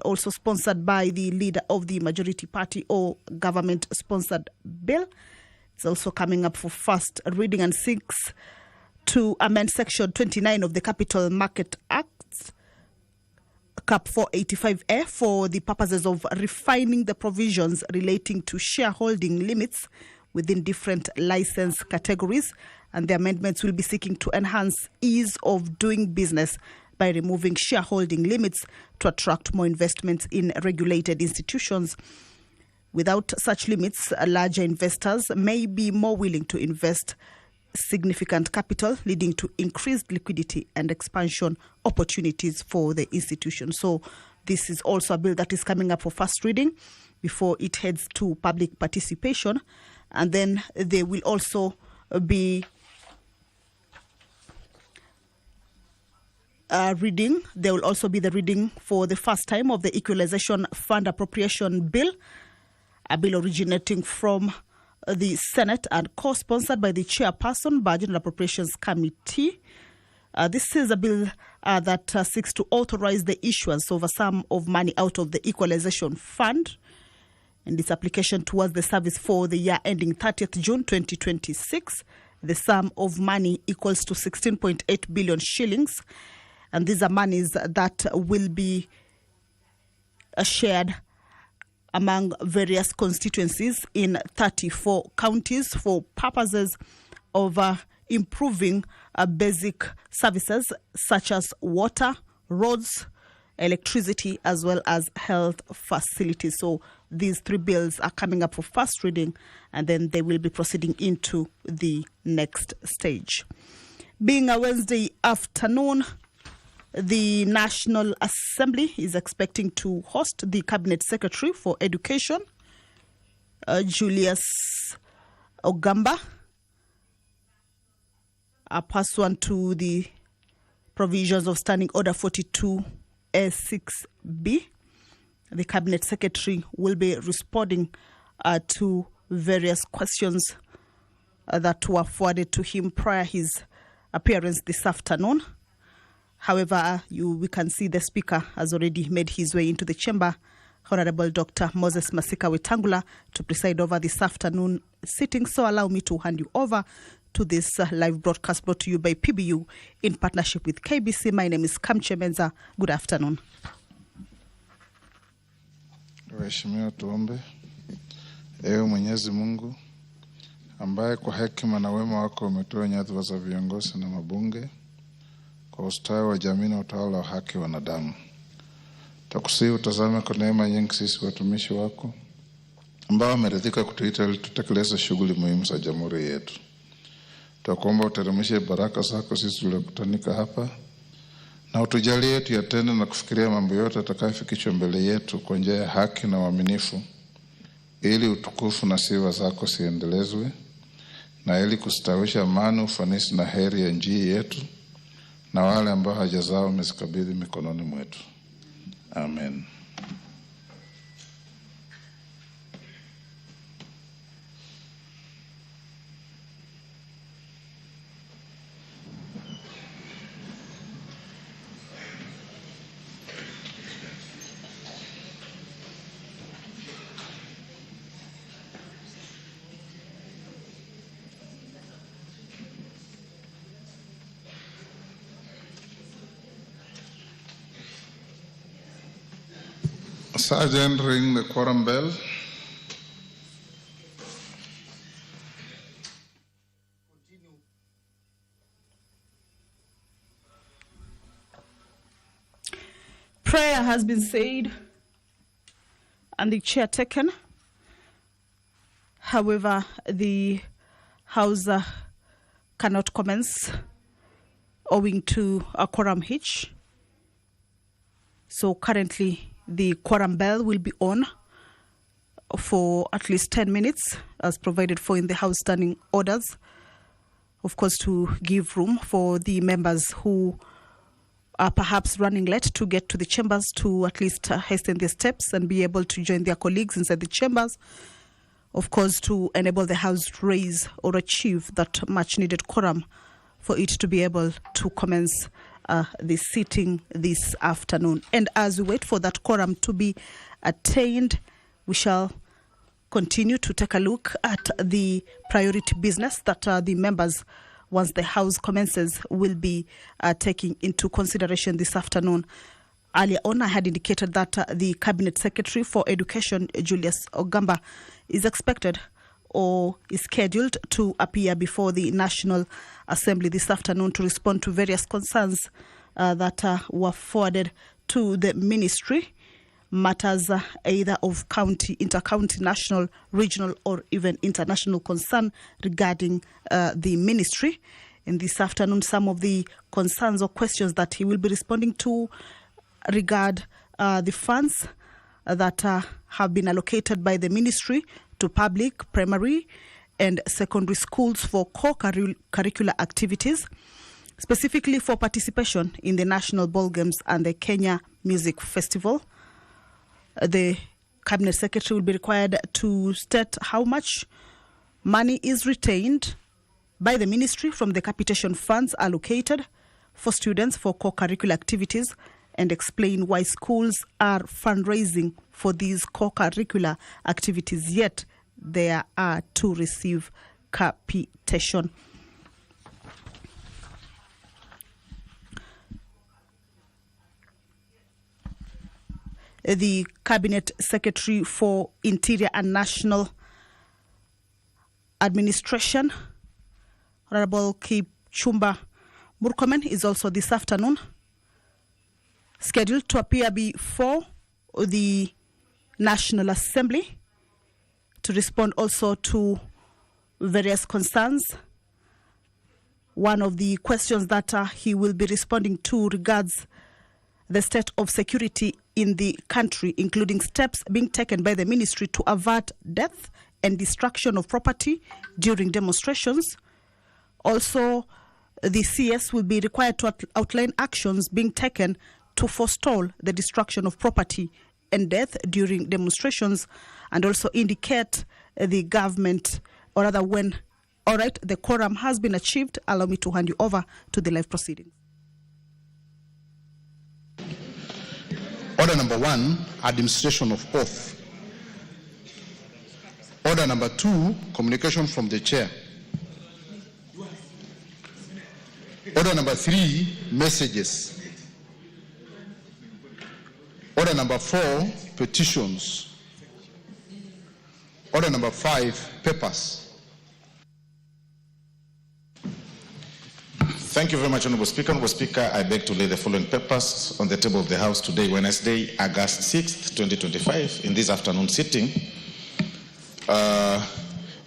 also sponsored by the leader of the majority party or government-sponsored bill. It's also coming up for first reading and seeks to amend Section 29 of the Capital Market Act, Cap 485A, for the purposes of refining the provisions relating to shareholding limits within different license categories. And the amendments will be seeking to enhance ease of doing business by removing shareholding limits to attract more investments in regulated institutions. Without such limits, larger investors may be more willing to invest significant capital, leading to increased liquidity and expansion opportunities for the institution. So this is also a bill that is coming up for first reading before it heads to public participation. And then there will also be reading. There will also be the reading for the first time of the Equalization Fund Appropriation Bill, a bill originating from the Senate and co-sponsored by the chairperson, Budget and Appropriations Committee. This is a bill that seeks to authorize the issuance of a sum of money out of the Equalization Fund and its application towards the service for the year ending 30th June 2026. The sum of money equals to 16.8 billion shillings. And these are monies that will be shared among various constituencies in 34 counties for purposes of improving basic services such as water, roads, electricity, as well as health facilities. So these three bills are coming up for first reading, and then they will be proceeding into the next stage. Being a Wednesday afternoon, the National Assembly is expecting to host the Cabinet Secretary for Education, Julius Ogamba, pursuant to the provisions of Standing Order 42A6B. The Cabinet Secretary will be responding to various questions that were forwarded to him prior his appearance this afternoon. However, we can see the Speaker has already made his way into the chamber, Honorable Dr. Moses Masika Wetangula, to preside over this afternoon sitting. So allow me to hand you over to this live broadcast brought to you by PBU in partnership with KBC. My name is Kamche Menza. Good afternoon. Waheshimiwa, tuombe. Ewe Mwenyezi Mungu ambaye kwa hekima na wema wako umetoa nyadhifa za viongozi na mabunge kwa ustawi wa jamii na utawala wa haki wa wanadamu. Takusihi utazame kwa neema nyingi sisi watumishi wako ambao wameridhika kutuita ili tutekeleze shughuli muhimu za jamhuri yetu. Tunakuomba uteremshe baraka zako sisi tuliokutanika hapa, na utujalie tuyatende na kufikiria mambo yote atakayofikishwa mbele yetu kwa njia ya haki na uaminifu, ili utukufu na sifa zako siendelezwe, na ili kustawisha amani, ufanisi na heri ya nchi yetu na wale ambao haja zao umezikabidhi mikononi mwetu. Amen. Sergeant, ring the quorum bell. Prayer has been said and the chair taken. However, the House cannot commence owing to a quorum hitch. So currently, the quorum bell will be on for at least 10 minutes as provided for in the House standing orders, of course, to give room for the members who are perhaps running late to get to the chambers to at least hasten their steps and be able to join their colleagues inside the chambers, of course, to enable the House to raise or achieve that much needed quorum for it to be able to commence the sitting this afternoon. And as we wait for that quorum to be attained, we shall continue to take a look at the priority business that the members, once the House commences, will be taking into consideration this afternoon. Earlier on, I had indicated that the Cabinet Secretary for Education, Julius Ogamba, is expected or is scheduled to appear before the National Assembly this afternoon to respond to various concerns that were forwarded to the ministry, matters either of county, inter-county, national, regional, or even international concern regarding the ministry. And this afternoon, some of the concerns or questions that he will be responding to regard the funds that have been allocated by the ministry to public, primary, and secondary schools for co-curricular activities, specifically for participation in the National Ball Games and the Kenya Music Festival. The Cabinet Secretary will be required to state how much money is retained by the ministry from the capitation funds allocated for students for co-curricular activities, and explain why schools are fundraising for these co-curricular activities, yet there are to receive capitation. The Cabinet Secretary for Interior and National Administration, Honorable Kipchumba Murkomen, is also this afternoon scheduled to appear before the National Assembly to respond also to various concerns. One of the questions that he will be responding to regards the state of security in the country, including steps being taken by the ministry to avert death and destruction of property during demonstrations. Also, the CS will be required to outline actions being taken to forestall the destruction of property and death during demonstrations, and also indicate the government, or rather when, all right, the quorum has been achieved. Allow me to hand you over to the live proceedings. Order number 1, administration of oath. Order number 2, communication from the chair. Order number 3, messages. Order number 4, petitions. Order number 5, papers. Thank you very much, Honorable Speaker. Honorable Speaker, I beg to lay the following papers on the table of the House today, Wednesday, August 6th, 2025, in this afternoon sitting.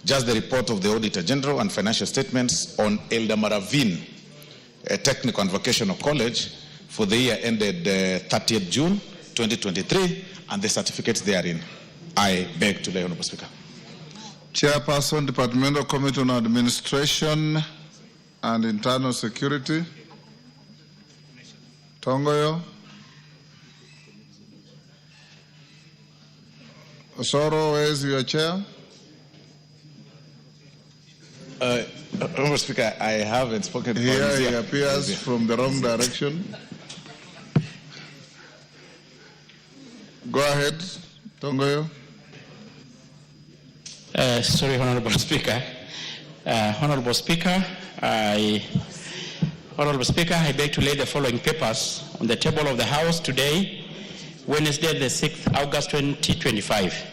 Just the report of the Auditor General and financial statements on Elder Maravin Technical and Vocational College for the year ended 30th June 2023, and the certificates therein. I beg to lay, Honorable Speaker. Chairperson, Departmental Committee on Administration and Internal Security. Tongoyo. Osoro, where is your chair? Honorable Speaker, I haven't spoken. Here he appears from the wrong direction. Go ahead, Tongoyo. Sorry, Honorable Speaker. Honorable Speaker, I beg to lay the following papers on the table of the House today, Wednesday, the 6th August 2025.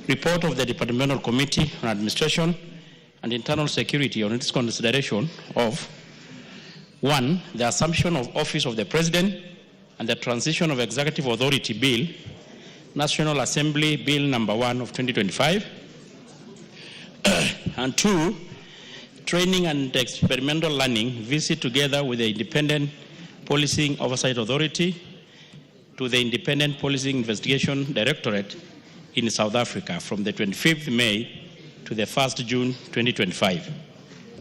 Report of the Departmental Committee on Administration and Internal Security on its consideration of 1. The assumption of office of the President and the transition of Executive Authority Bill, National Assembly Bill number 1 of 2025. And 2, training and experimental learning visit together with the Independent Policing Oversight Authority to the Independent Policing Investigation Directorate in South Africa from the 25th May to the 1st June 2025.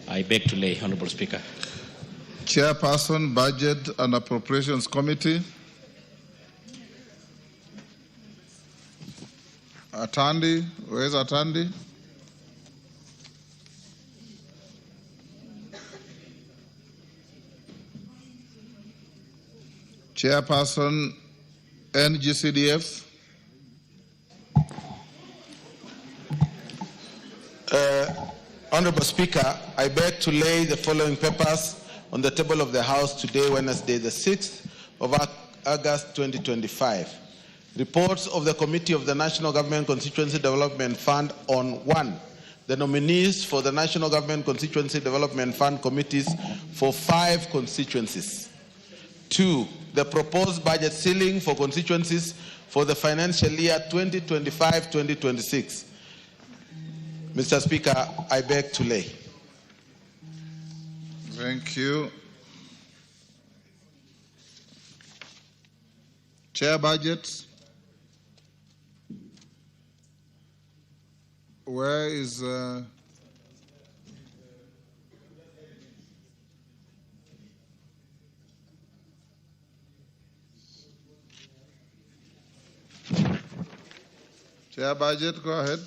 I beg to lay, Honorable Speaker. Chairperson, Budget and Appropriations Committee. Atandi, where's Atandi? Chairperson, NGCDF. Honorable Speaker, I beg to lay the following papers on the table of the House today, Wednesday, the 6th of August 2025. Reports of the Committee of the National Government Constituency Development Fund on 1. The nominees for the National Government Constituency Development Fund committees for 5 constituencies. 2. The proposed budget ceiling for constituencies for the financial year 2025-2026. Mr. Speaker, I beg to lay. Thank you. Chair budget. Where is Chair budget? Go ahead.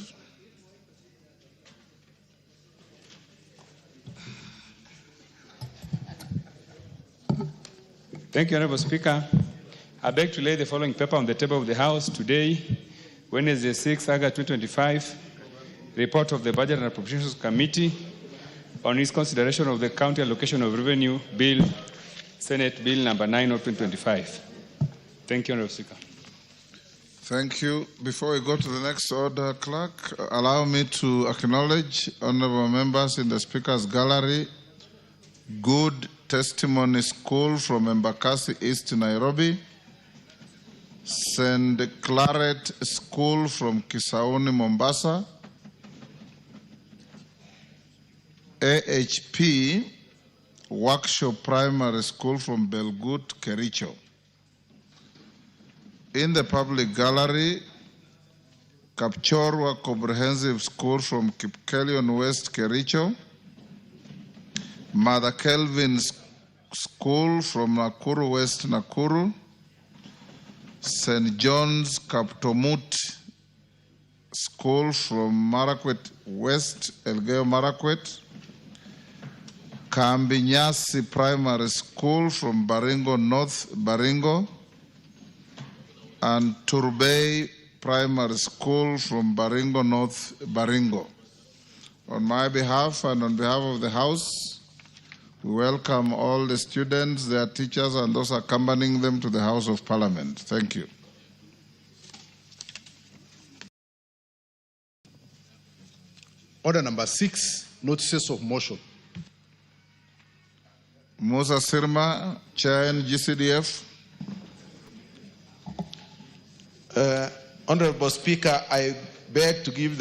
Thank you, Honorable Speaker. I beg to lay the following paper on the table of the House today, Wednesday, 6 August 2025. Report of the Budget and Appropriations Committee on its consideration of the County Allocation of Revenue Bill, Senate Bill number 9 of 2025. Thank you, Honorable Speaker. Thank you. Before we go to the next order, Clerk, allow me to acknowledge honorable members in the Speaker's Gallery. Good Testimony School from Embakasi East, Nairobi. St. Claret School from Kisauni, Mombasa. AHP Workshop Primary School from Belgut, Kericho. In the public gallery, Kapchorwa Comprehensive School from Kipkelion West, Kericho. Mother Kelvin's School from Nakuru West, Nakuru. St. John's Kaptomut School from Marakwet West, Elgeyo Marakwet. Kambinyasi Primary School from Baringo North, Baringo. And Turbay Primary School from Baringo North, Baringo. On my behalf and on behalf of the House, we welcome all the students, their teachers, and those accompanying them to the House of Parliament. Thank you. Order number 6, notices of motion. Musa Sirma, Chair NGCDF. Honorable Speaker, I beg to give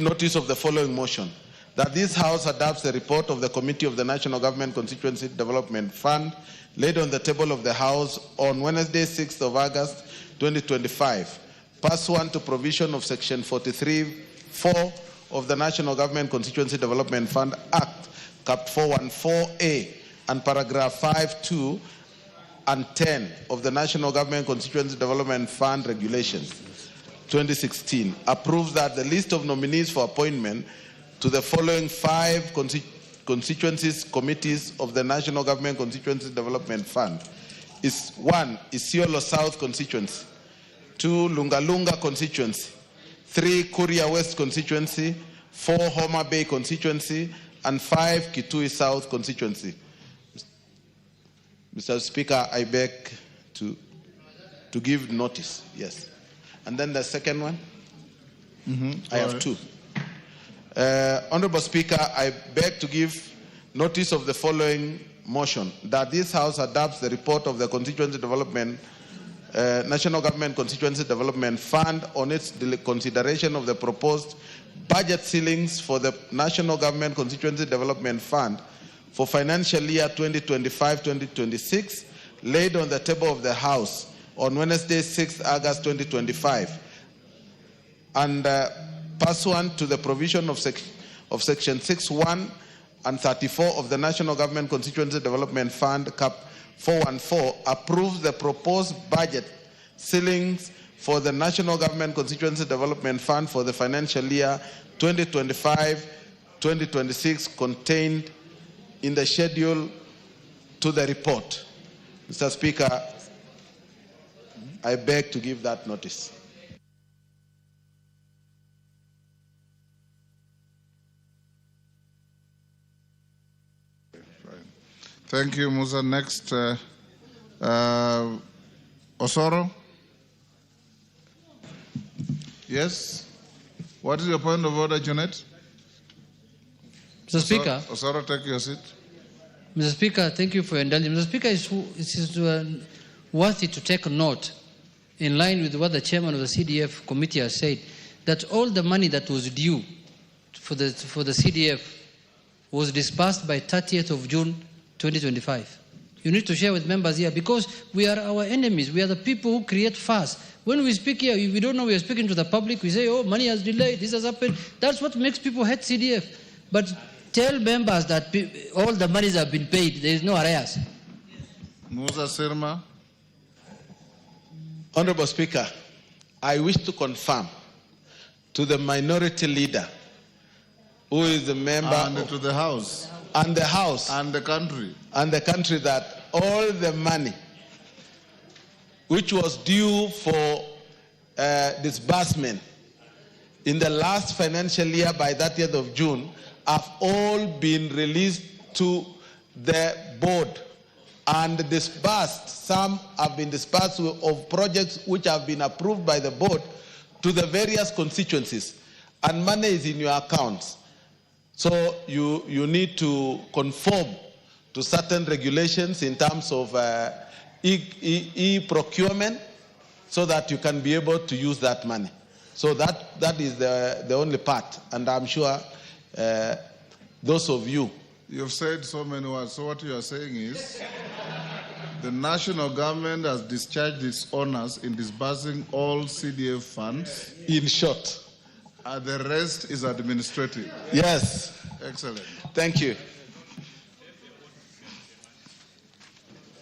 notice of the following motion. That this House adopts the report of the Committee of the National Government Constituency Development Fund laid on the table of the House on Wednesday, 6th of August, 2025, pursuant to provision of Section 43(4) of the National Government Constituency Development Fund Act, Cap 414A, and paragraph 5(2) and 10 of the National Government Constituency Development Fund Regulations, 2016, approves that the list of nominees for appointment to the following 5 constituencies committees of the National Government Constituency Development Fund is 1. Isiolo South Constituency, 2. Lungalunga Constituency, 3. Kuria West Constituency, 4. Homa Bay Constituency, and 5. Kitui South Constituency. Mr. Speaker, I beg to give notice. Yes. And then the second one? I have 2. Honorable Speaker, I beg to give notice of the following motion, that this House adopts the report of the National Government Constituency Development Fund on its consideration of the proposed budget ceilings for the National Government Constituency Development Fund for financial year 2025-2026, laid on the table of the House on Wednesday, 6th August 2025, and pursuant to the provision of Section 6(1) and 34 of the National Government Constituency Development Fund, Cap 414, approves the proposed budget ceilings for the National Government Constituency Development Fund for the financial year 2025-2026 contained in the schedule to the report. Mr. Speaker, I beg to give that notice. Thank you, Musa. Next, Osoro. Yes. What is your point of order, Janet? Mr. Speaker. Osoro, take your seat. Mr. Speaker, thank you for your indulgence. Mr. Speaker, it is worthy to take note, in line with what the chairman of the CDF committee has said, that all the money that was due for the CDF was disbursed by 30th of June 2025. You need to share with members here, because we are our enemies. We are the people who create fuss. When we speak here, we don't know we are speaking to the public. We say, oh, money has delayed, this has happened. That's what makes people hate CDF. But tell members that all the monies have been paid. There is no arrears. Musa Sirma. Honorable Speaker, I wish to confirm to the minority leader, who is the member and to the House. And the House. And the country. And the country, that all the money which was due for disbursement in the last financial year by 30th of June have all been released to the board and disbursed. Some have been disbursed of projects which have been approved by the board to the various constituencies, and money is in your accounts. So you need to conform to certain regulations in terms of e-procurement so that you can be able to use that money. So that is the only part, and I'm sure those of you. You've said so many words. So what you are saying is the national government has discharged its honors in disbursing all CDF funds. In short. The rest is administrative. Yes. Excellent. Thank you.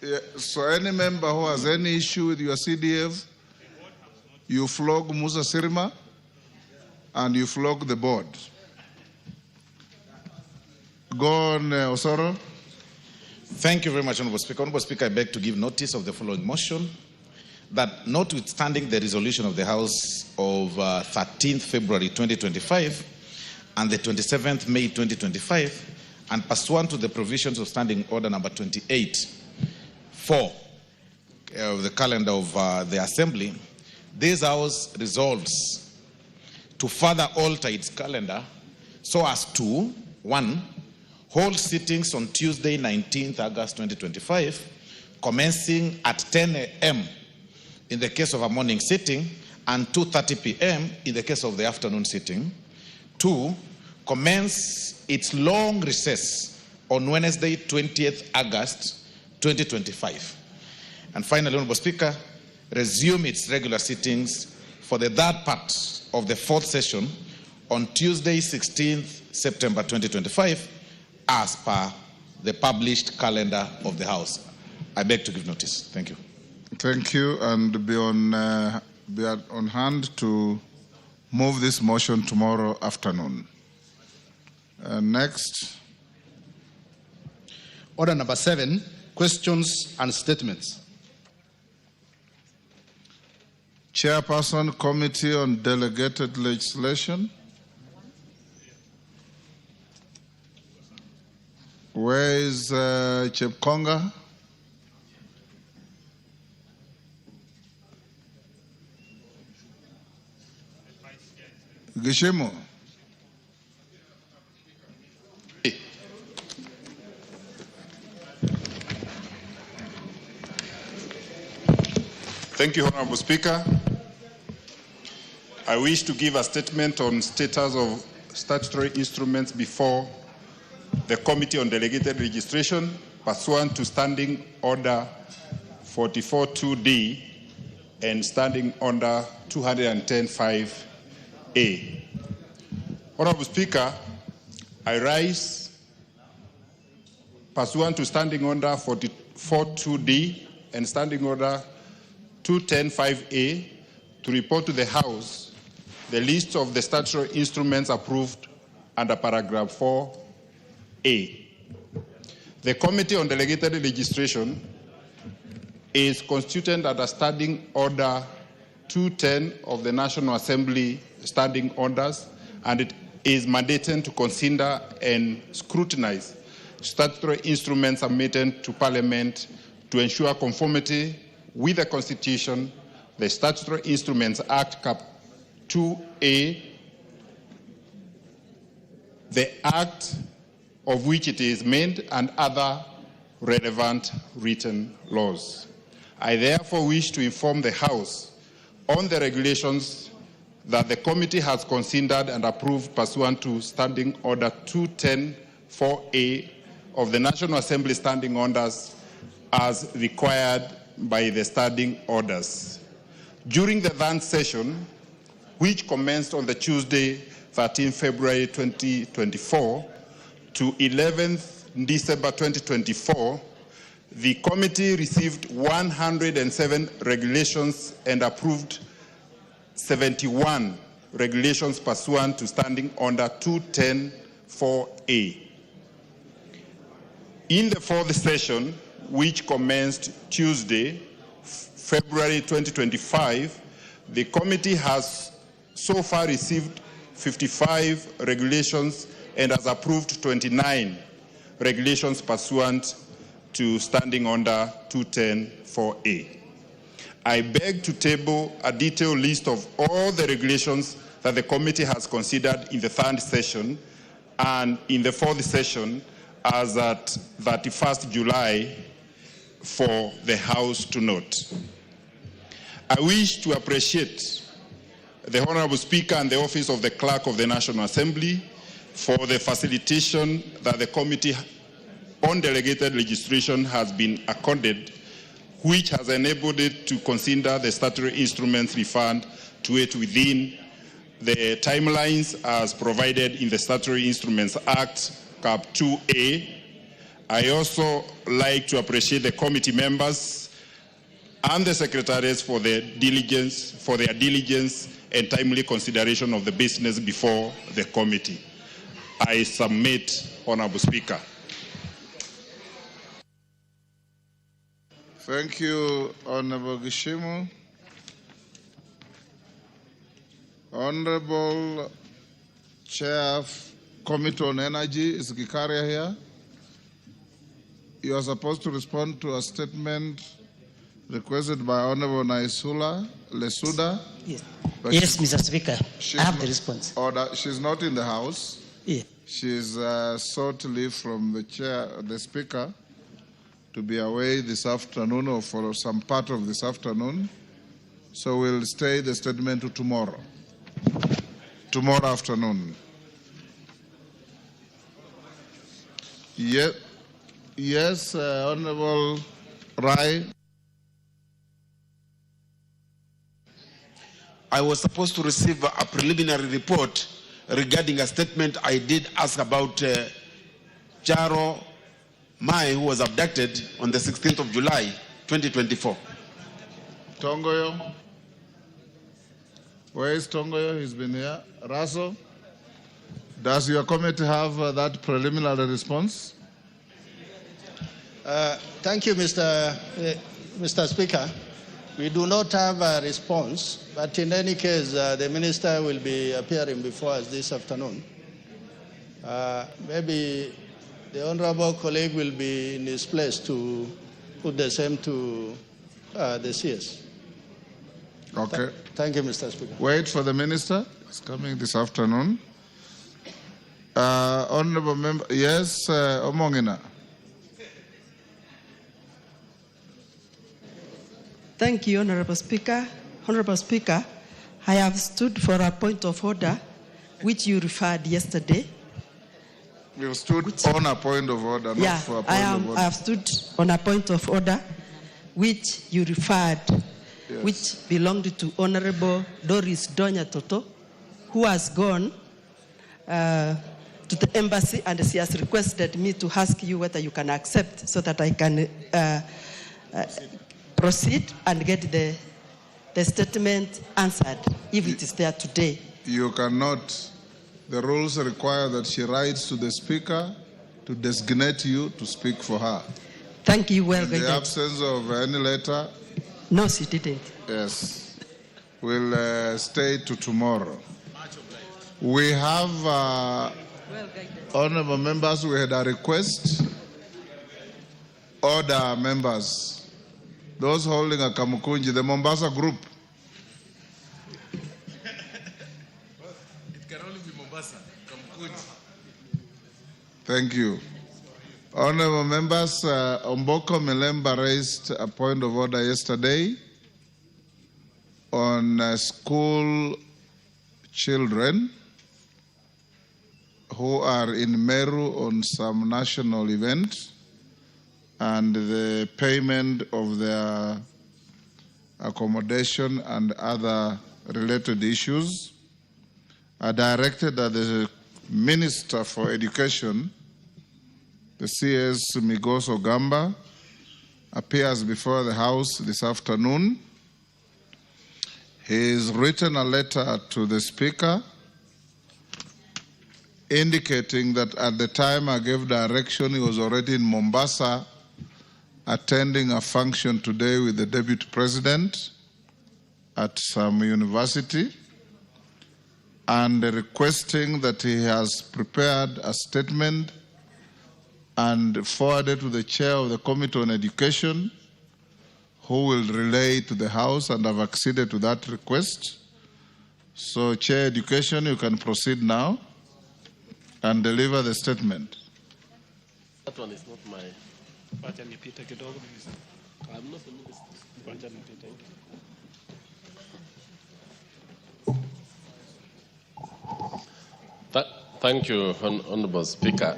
Yeah, so any member who has any issue with your CDF, you flog Musa Sirma and you flog the board. Go on, Osoro. Thank you very much, Honorable Speaker. Honorable Speaker, I beg to give notice of the following motion, that notwithstanding the resolution of the House of 13th February 2025 and the 27th May 2025, and pursuant to the provisions of Standing Order number 28 of the calendar of the Assembly, this House resolves to further alter its calendar so as to, 1, hold sittings on Tuesday, 19th August 2025, commencing at 10 a.m. in the case of a morning sitting and 2:30 p.m. in the case of the afternoon sitting. 2, commence its long recess on Wednesday, 20th August 2025. And finally, Honorable Speaker, resume its regular sittings for the third part of the fourth session on Tuesday, 16th September 2025, as per the published calendar of the House. I beg to give notice. Thank you. Thank you, and be on hand to move this motion tomorrow afternoon. Next. Order number 7, questions and statements. Chairperson, Committee on Delegated Legislation. Where is Chepkonga? Gishimo. Thank you, Honorable Speaker. I wish to give a statement on status of statutory instruments before the Committee on Delegated Registration pursuant to Standing Order 44.2D and Standing Order 210.5A. Honorable Speaker, I rise pursuant to Standing Order 44.2D and Standing Order 210.5A to report to the House the list of the statutory instruments approved under paragraph 4A. The Committee on Delegated Legislation is constituted under Standing Order 210 of the National Assembly Standing Orders, and it is mandated to consider and scrutinize statutory instruments submitted to Parliament to ensure conformity with the Constitution, the Statutory Instruments Act Cap 2A, the Act of which it is made, and other relevant written laws. I therefore wish to inform the House on the regulations that the committee has considered and approved pursuant to Standing Order 210-4A of the National Assembly Standing Orders as required by the standing orders. During the then session, which commenced on the Tuesday, 13 February 2024 to 11th December 2024, the committee received 107 regulations and approved 71 regulations pursuant to Standing Order 210-4A. In the fourth session, which commenced Tuesday, February 2025, the committee has so far received 55 regulations and has approved 29 regulations pursuant to Standing Order 210-4A. I beg to table a detailed list of all the regulations that the committee has considered in the third session and in the fourth session as at 31st July for the House to note. I wish to appreciate the Honorable Speaker and the Office of the Clerk of the National Assembly for the facilitation that the Committee on Delegated Legislation has been accorded, which has enabled it to consider the statutory instruments referred to it within the timelines as provided in the Statutory Instruments Act, Cap 2A. I also like to appreciate the committee members and the secretaries for their diligence and timely consideration of the business before the committee. I submit, Honorable Speaker. Thank you, Honorable Gishimu. Honorable Chair of Committee on Energy, is Gikaria here? You are supposed to respond to a statement requested by Honorable Naisula Lesuda. Yes, yes, Mr. Speaker. I have the response. Order. She's not in the House. Yeah. She's sought leave from the chair, the Speaker, to be away this afternoon or for some part of this afternoon. So we'll stay the statement to tomorrow. Tomorrow afternoon. Yes, Honorable Rai. I was supposed to receive a preliminary report regarding a statement I did ask about Charo Mai, who was abducted on the 16th of July, 2024. Tongoyo. Where is Tongoyo? He's been here. Raso, does your committee have that preliminary response? Thank you, Mr. Speaker. We do not have a response, but in any case, the minister will be appearing before us this afternoon. Maybe the honorable colleague will be in his place to put the same to the CS. Okay. Thank you, Mr. Speaker. Wait for the minister. He's coming this afternoon. Honorable member, yes, Omongina. Thank you, Honorable Speaker. Honorable Speaker, I have stood for a point of order which you referred yesterday. You stood on a point of order, not for a point of order. I have stood on a point of order which you referred, yes, which belonged to Honorable Doris Donya Toto, who has gone to the embassy, and she has requested me to ask you whether you can accept so that I can proceed and get the statement answered, if it is there today. You cannot. The rules require that she writes to the Speaker to designate you to speak for her. Thank you, well In the guided. absence of any letter, No, she didn't. yes, we'll stay to tomorrow. We have, honorable members, we had a request. Order, members. Those holding a Kamukunji, the Mombasa group. It can only be Mombasa, Kamukunji. Thank you. Honorable members, Omboko Melemba raised a point of order yesterday on school children who are in Meru on some national event and the payment of their accommodation and other related issues are directed at the Minister for Education. The CS Migoso Gamba appears before the House this afternoon. He has written a letter to the Speaker indicating that at the time I gave direction, he was already in Mombasa attending a function today with the Deputy President at some university and requesting that he has prepared a statement and forwarded to the Chair of the Committee on Education, who will relay to the House, and have acceded to that request. So, Chair Education, you can proceed now and deliver the statement. That one is not my... I'm not a minister. Thank you, Honorable Speaker.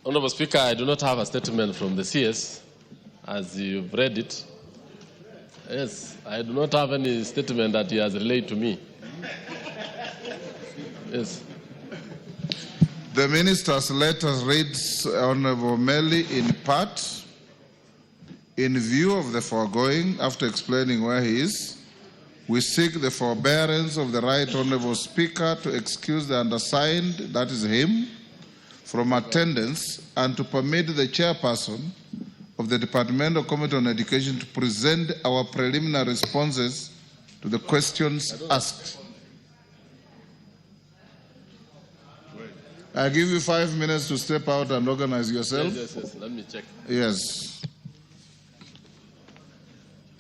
Honorable Speaker, I do not have a statement from the CS, as you've read it. Yes, I do not have any statement that he has relayed to me. Yes. The Minister's letter reads, Honorable Meli, in part, in view of the foregoing, after explaining where he is, we seek the forbearance of the Right Honorable Speaker to excuse the undersigned, that is him, from attendance and to permit the chairperson of the Departmental Committee on Education to present our preliminary responses to the questions asked. I give you 5 minutes to step out and organize yourself. Yes. Let me check. Yes.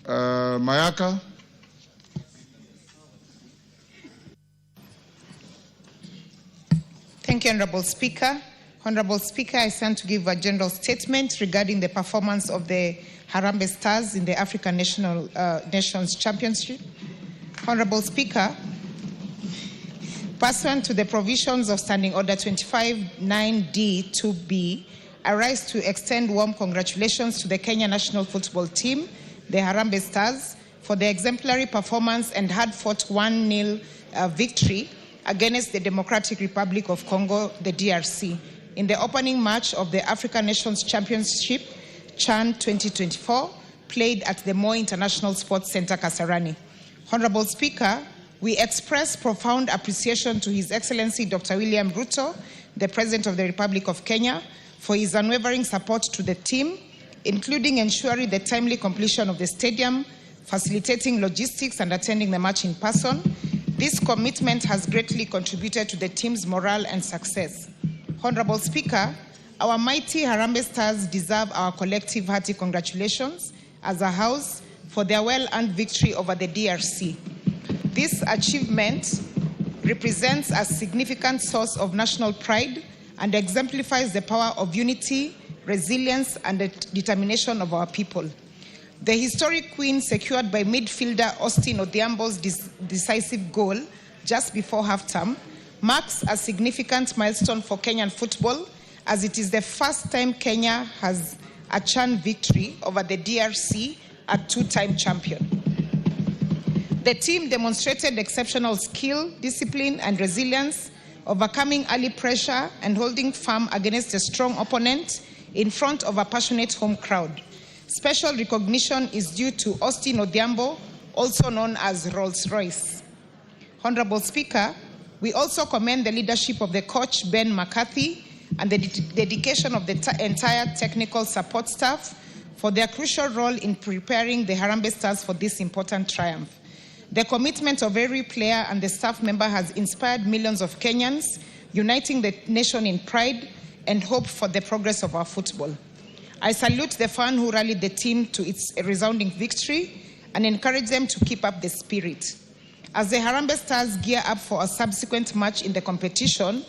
Mayaka? Thank you, Honorable Speaker. Honorable Speaker, I stand to give a general statement regarding the performance of the Harambee Stars in the African Nations Championship. Honorable Speaker, pursuant to the provisions of Standing Order 25-9D-2B, I rise to extend warm congratulations to the Kenya national football team, the Harambee Stars, for their exemplary performance and hard-fought 1-0 victory against the Democratic Republic of Congo, the DRC, in the opening match of the African Nations Championship, CHAN 2024, played at the Moi International Sports Center, Kasarani. Honorable Speaker, we express profound appreciation to His Excellency Dr. William Ruto, the President of the Republic of Kenya, for his unwavering support to the team, including ensuring the timely completion of the stadium, facilitating logistics and attending the match in person. This commitment has greatly contributed to the team's morale and success. Honorable Speaker, our mighty Harambee Stars deserve our collective hearty congratulations as a House for their well-earned victory over the DRC. This achievement represents a significant source of national pride and exemplifies the power of unity, resilience, and the determination of our people. The historic win secured by midfielder Austin Odhiambo's decisive goal just before halftime marks a significant milestone for Kenyan football, as it is the first time Kenya has a CHAN victory over the DRC, a two-time champion. The team demonstrated exceptional skill, discipline, and resilience, overcoming early pressure and holding firm against a strong opponent in front of a passionate home crowd. Special recognition is due to Austin Odhiambo, also known as Rolls-Royce. Honorable Speaker, we also commend the leadership of the coach, Ben McCarthy, and the dedication of the entire technical support staff for their crucial role in preparing the Harambee Stars for this important triumph. The commitment of every player and the staff member has inspired millions of Kenyans, uniting the nation in pride and hope for the progress of our football. I salute the fans who rallied the team to its resounding victory and encourage them to keep up the spirit. As the Harambee Stars gear up for a subsequent match in the competition,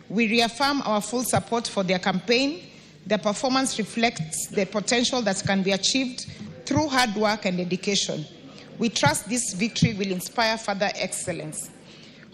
we reaffirm our full support for their campaign. Their performance reflects the potential that can be achieved through hard work and dedication. We trust this victory will inspire further excellence.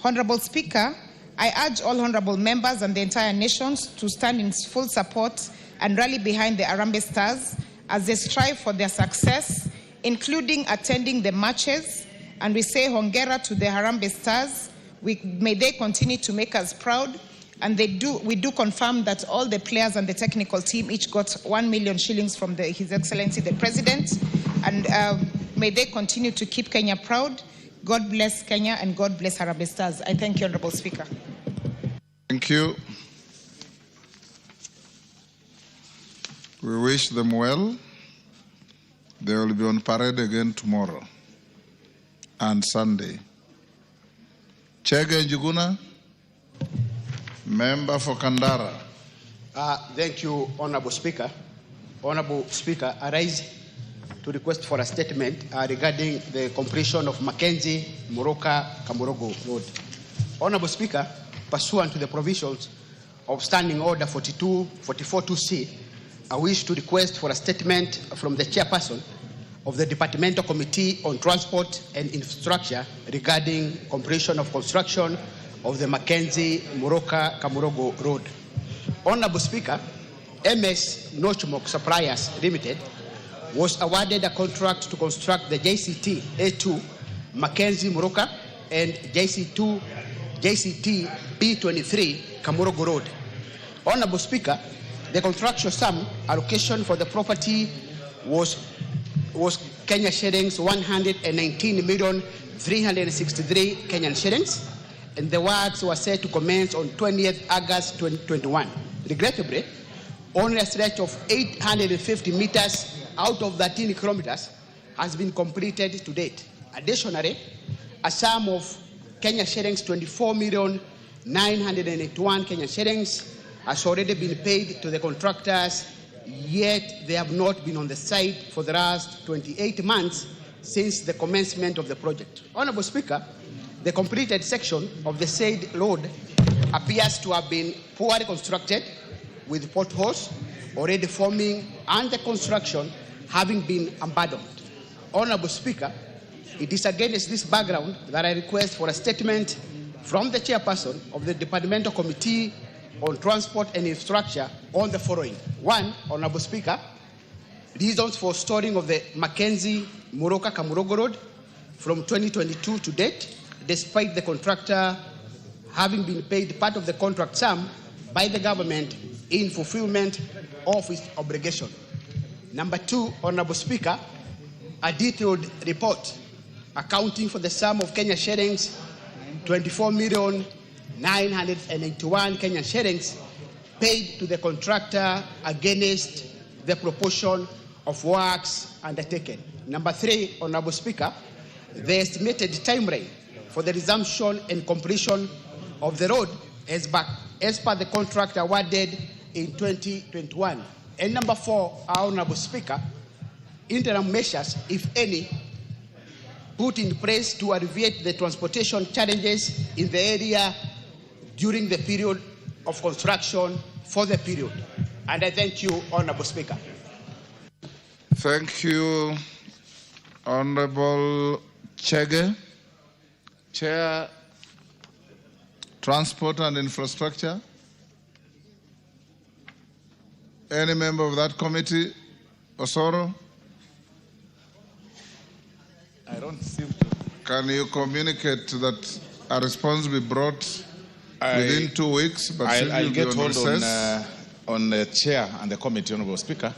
Honorable Speaker, I urge all honorable members and the entire nation to stand in full support and rally behind the Harambee Stars as they strive for their success, including attending the matches. And we say hongera to the Harambee Stars. May they continue to make us proud. And we do confirm that all the players and the technical team each got 1 million shillings from His Excellency the President. And may they continue to keep Kenya proud. God bless Kenya and God bless Harambee Stars. I thank you, Honorable Speaker. Thank you. We wish them well. They will be on parade again tomorrow and Sunday. Chege Njuguna, member for Kandara. Thank you, Honorable Speaker. Honorable Speaker, I rise to request for a statement regarding the completion of Mackenzie Moroka Kamurogo Road. Honorable Speaker, pursuant to the provisions of Standing Order 44.2c, I wish to request for a statement from the chairperson of the Departmental Committee on Transport and Infrastructure regarding completion of construction of the Mackenzie Moroka Kamurogo Road. Honorable Speaker, MS Nochmok Suppliers Limited was awarded a contract to construct the JCT A2 Mackenzie Moroka and JCT B23 Kamurogo Road. Honorable Speaker, the construction sum allocation for the property was Kenya shillings 119,363 Kenyan shillings, and the works were set to commence on 20th August 2021. Regrettably, only a stretch of 850 meters out of 13 kilometers has been completed to date. Additionally, a sum of Kenya shillings 24,981 Kenyan shillings has already been paid to the contractors, yet they have not been on the site for the last 28 months since the commencement of the project. Honorable Speaker, the completed section of the said road appears to have been poorly constructed, with potholes already forming and the construction having been abandoned. Honorable Speaker, it is against this background that I request for a statement from the chairperson of the Departmental Committee on Transport and Infrastructure on the following. One, Honorable Speaker, reasons for storing of the Mackenzie Moroka Kamurogo Road from 2022 to date, despite the contractor having been paid part of the contract sum by the government in fulfillment of its obligation. Number two, Honorable Speaker, a detailed report accounting for the sum of Kenya shillings 24,981 Kenyan shillings paid to the contractor against the proportion of works undertaken. Number three, Honorable Speaker, the estimated timeline for the resumption and completion of the road as per the contract awarded in 2021. And number four, Honorable Speaker, interim measures, if any, put in place to alleviate the transportation challenges in the area during the period of construction for the period. And I thank you, Honorable Speaker. Thank you, Honorable Chege. Chair, Transport and Infrastructure. Any member of that committee? Osoro? I don't seem to. Can you communicate that a response be brought within 2 weeks? But I'll get hold on the chair and the committee, Honorable Speaker.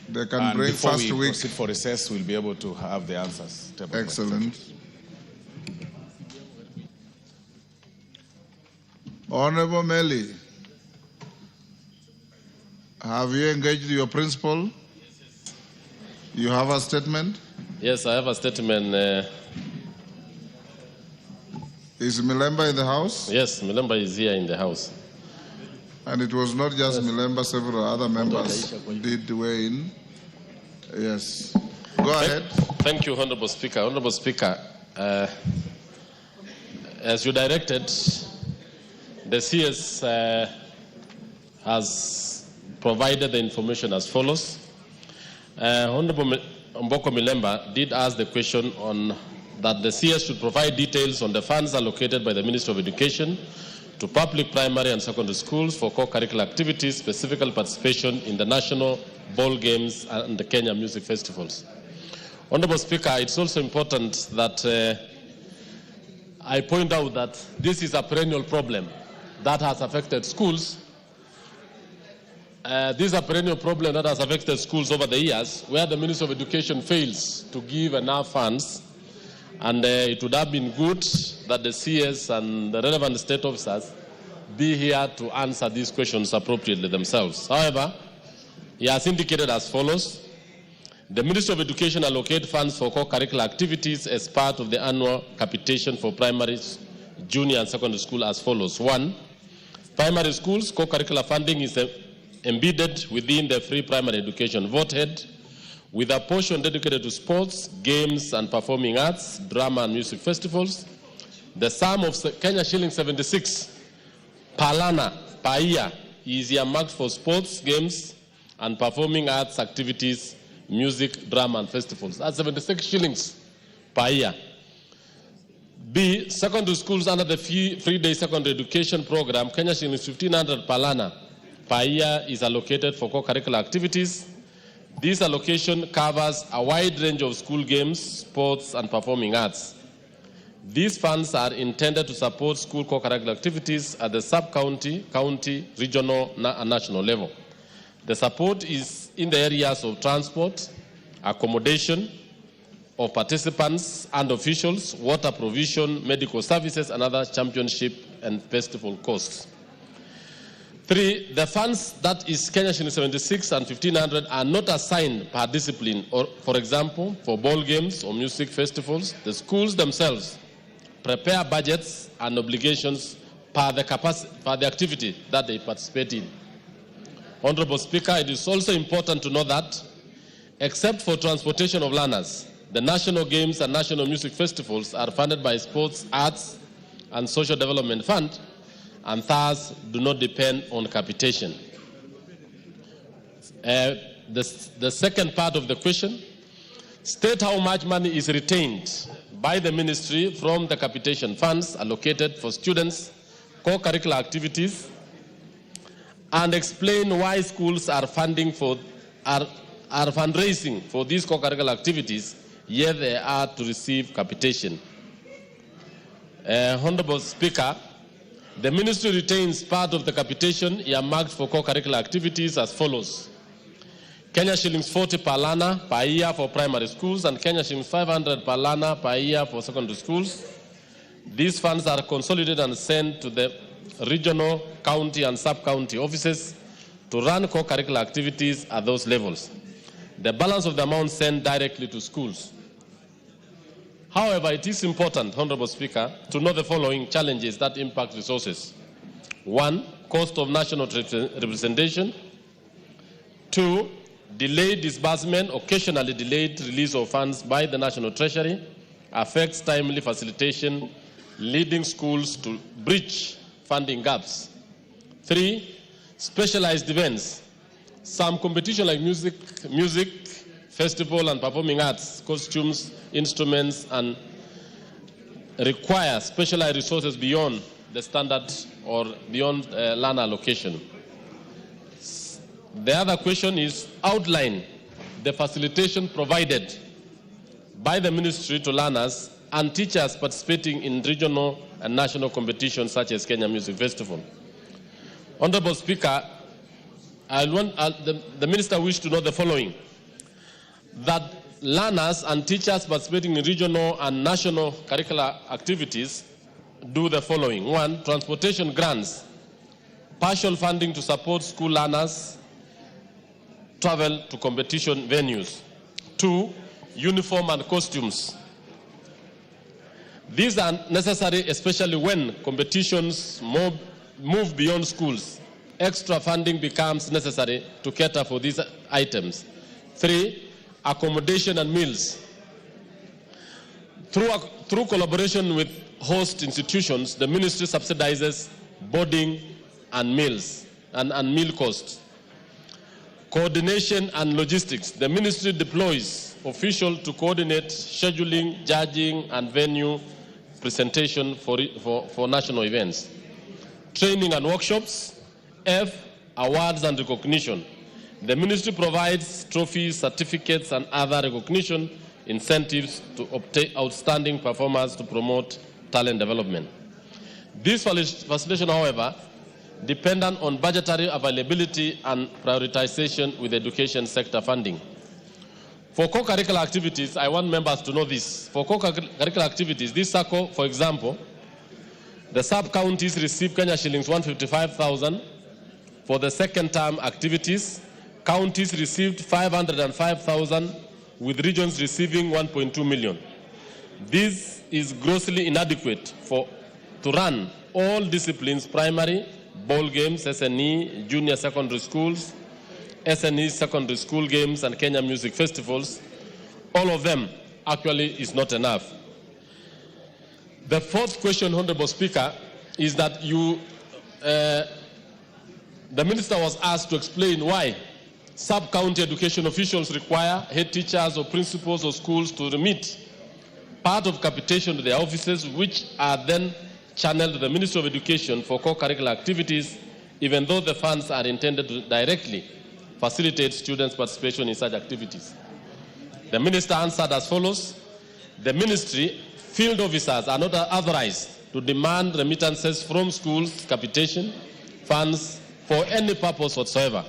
They can and bring before first we week. proceed for recess, we'll be able to have the answers. Excellent. Honorable Meli. Have you engaged your principal? You have a statement? Yes, I have a statement. Is Milemba in the house? Yes, Milemba is here in the house. And it was not just Milemba, several other members did weigh in. Yes. Go ahead. Thank you, Honorable Speaker. Honorable Speaker, as you directed, the CS has provided the information as follows. Honorable Mboko Milemba did ask the question on that the CS should provide details on the funds allocated by the Ministry of Education to public primary and secondary schools for co-curricular activities, specifically participation in the national ball games and the Kenya music festivals. Honorable Speaker, it's also important that I point out that this is a perennial problem that has affected schools. This is a perennial problem that has affected schools over the years, where the Ministry of Education fails to give enough funds. And it would have been good that the CS and the relevant state officers be here to answer these questions appropriately themselves. However, he has indicated as follows. The Ministry of Education allocate funds for co-curricular activities as part of the annual capitation for primary, junior and secondary school as follows. 1. Primary schools co-curricular funding is embedded within the free primary education vote head, with a portion dedicated to sports, games and performing arts, drama and music festivals. The sum of Kenya shilling 76 per learner per year is earmarked for sports, games and performing arts activities, music, drama and festivals. That's 76 shillings per year. B, secondary schools under the free-day secondary education program, Kenya shillings 1,500 per learner per year is allocated for co-curricular activities. This allocation covers a wide range of school games, sports, and performing arts. These funds are intended to support school co-curricular activities at the sub-county, county, regional, and national level. The support is in the areas of transport, accommodation of participants and officials, water provision, medical services, and other championship and festival costs. 3, the funds that is Kenya shilling 76 and 1,500 are not assigned per discipline. Or, for example, for ball games or music festivals, the schools themselves prepare budgets and obligations per the activity that they participate in. Honorable Speaker, it is also important to know that, except for transportation of learners, the national games and national music festivals are funded by Sports, Arts, and Social Development Fund, and thus do not depend on capitation. The second part of the question, state how much money is retained by the ministry from the capitation funds allocated for students' co-curricular activities, and explain why schools are fundraising for these co-curricular activities, yet they are to receive capitation. Honorable Speaker, the ministry retains part of the capitation earmarked for co-curricular activities as follows. Kenya shillings 40 per learner per year for primary schools and Kenya shillings 500 per learner per year for secondary schools. These funds are consolidated and sent to the regional, county and sub-county offices to run co-curricular activities at those levels. The balance of the amount sent directly to schools. However, it is important, Honorable Speaker, to know the following challenges that impact resources. 1, cost of national representation. 2, delayed disbursement, occasionally delayed release of funds by the National Treasury, affects timely facilitation, leading schools to breach funding gaps. 3, specialized events. Some competition like music, festival and performing arts, costumes, instruments, and require specialized resources beyond the standard or beyond learner allocation. The other question is outline the facilitation provided by the ministry to learners and teachers participating in regional and national competitions such as Kenya Music Festival. Honorable Speaker, the minister wished to know the following. That learners and teachers participating in regional and national curricular activities do the following. 1, transportation grants, partial funding to support school learners travel to competition venues. 2, uniform and costumes. These are necessary especially when competitions move beyond schools. Extra funding becomes necessary to cater for these items. 3, accommodation and meals. Through collaboration with host institutions, the ministry subsidizes boarding and meals and meal costs. Coordination and logistics. The ministry deploys officials to coordinate scheduling, judging, and venue presentation for national events. Training and workshops. F, awards and recognition. The ministry provides trophies, certificates, and other recognition incentives to obtain outstanding performers to promote talent development. This facilitation, however, dependent on budgetary availability and prioritization with education sector funding. For co-curricular activities, I want members to know this. For co-curricular activities, this circle, for example, the sub-counties receive Kenya shillings 155,000 for the second term activities. Counties received 505,000, with regions receiving 1.2 million. This is grossly inadequate to run all disciplines: primary, ball games, SNE, junior secondary schools, SNE secondary school games, and Kenya music festivals. All of them actually is not enough. The fourth question, Honorable Speaker, is that the minister was asked to explain why sub-county education officials require head teachers or principals of schools to remit part of capitation to their offices, which are then channeled to the Ministry of Education for co-curricular activities, even though the funds are intended to directly facilitate students' participation in such activities. The minister answered as follows: the ministry field officers are not authorized to demand remittances from schools' capitation funds for any purpose whatsoever.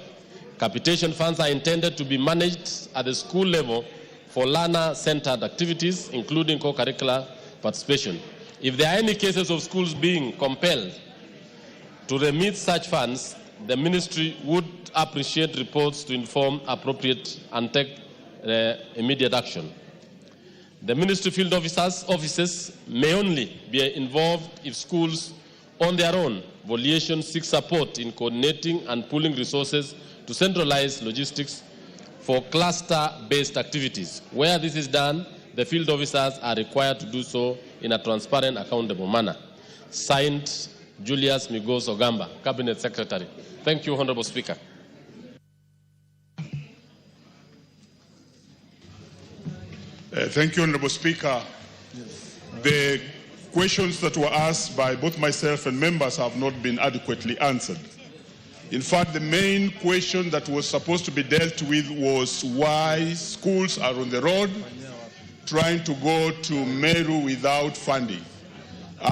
Capitation funds are intended to be managed at the school level for learner-centered activities, including co-curricular participation. If there are any cases of schools being compelled to remit such funds, the ministry would appreciate reports to inform appropriate and take immediate action. The ministry field offices may only be involved if schools on their own volition seek support in coordinating and pooling resources to centralize logistics for cluster-based activities. Where this is done, the field officers are required to do so in a transparent, accountable manner. Signed, Julius Migos Ogamba, Cabinet Secretary. Thank you, Honorable Speaker. Thank you, Honorable Speaker. The questions that were asked by both myself and members have not been adequately answered. In fact, the main question that was supposed to be dealt with was why schools are on the road trying to go to Meru without funding,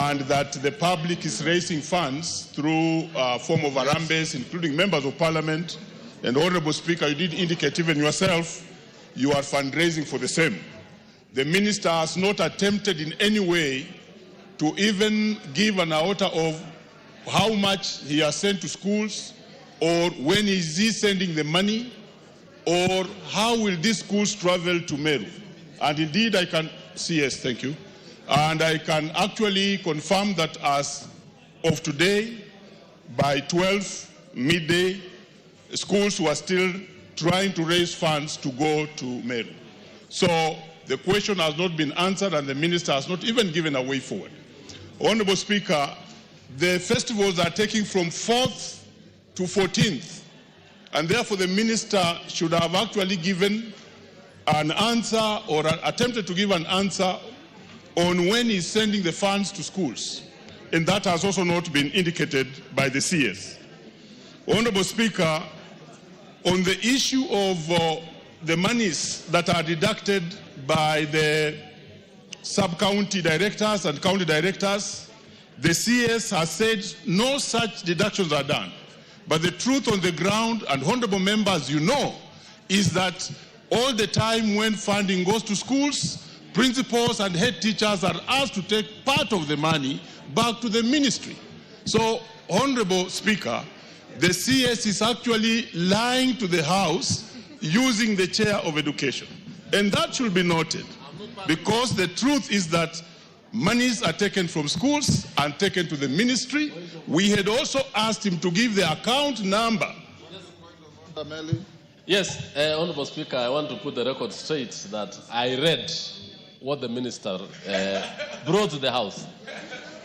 and that the public is raising funds through a form of Arambes, including members of parliament. And Honorable Speaker, you did indicate even yourself, you are fundraising for the same. The minister has not attempted in any way to even give an iota of how much he has sent to schools, or when is he sending the money, or how will these schools travel to Meru. And indeed I can, yes, thank you. And I can actually confirm that as of today, by 12 midday, schools were still trying to raise funds to go to Meru. So the question has not been answered, and the minister has not even given a way forward. Honorable Speaker, the festivals are taking from 4th to 14th, and therefore the minister should have actually given an answer, or attempted to give an answer, on when he's sending the funds to schools. And that has also not been indicated by the CS. Honorable Speaker, on the issue of the monies that are deducted by the sub-county directors and county directors, the CS has said no such deductions are done. But the truth on the ground, and honorable members, you know, is that all the time when funding goes to schools, principals and head teachers are asked to take part of the money back to the ministry. So, Honorable Speaker, the CS is actually lying to the House using the chair of education. And that should be noted, because the truth is that monies are taken from schools and taken to the ministry. We had also asked him to give the account number. Yes, Honorable Speaker, I want to put the record straight that I read what the minister brought to the House.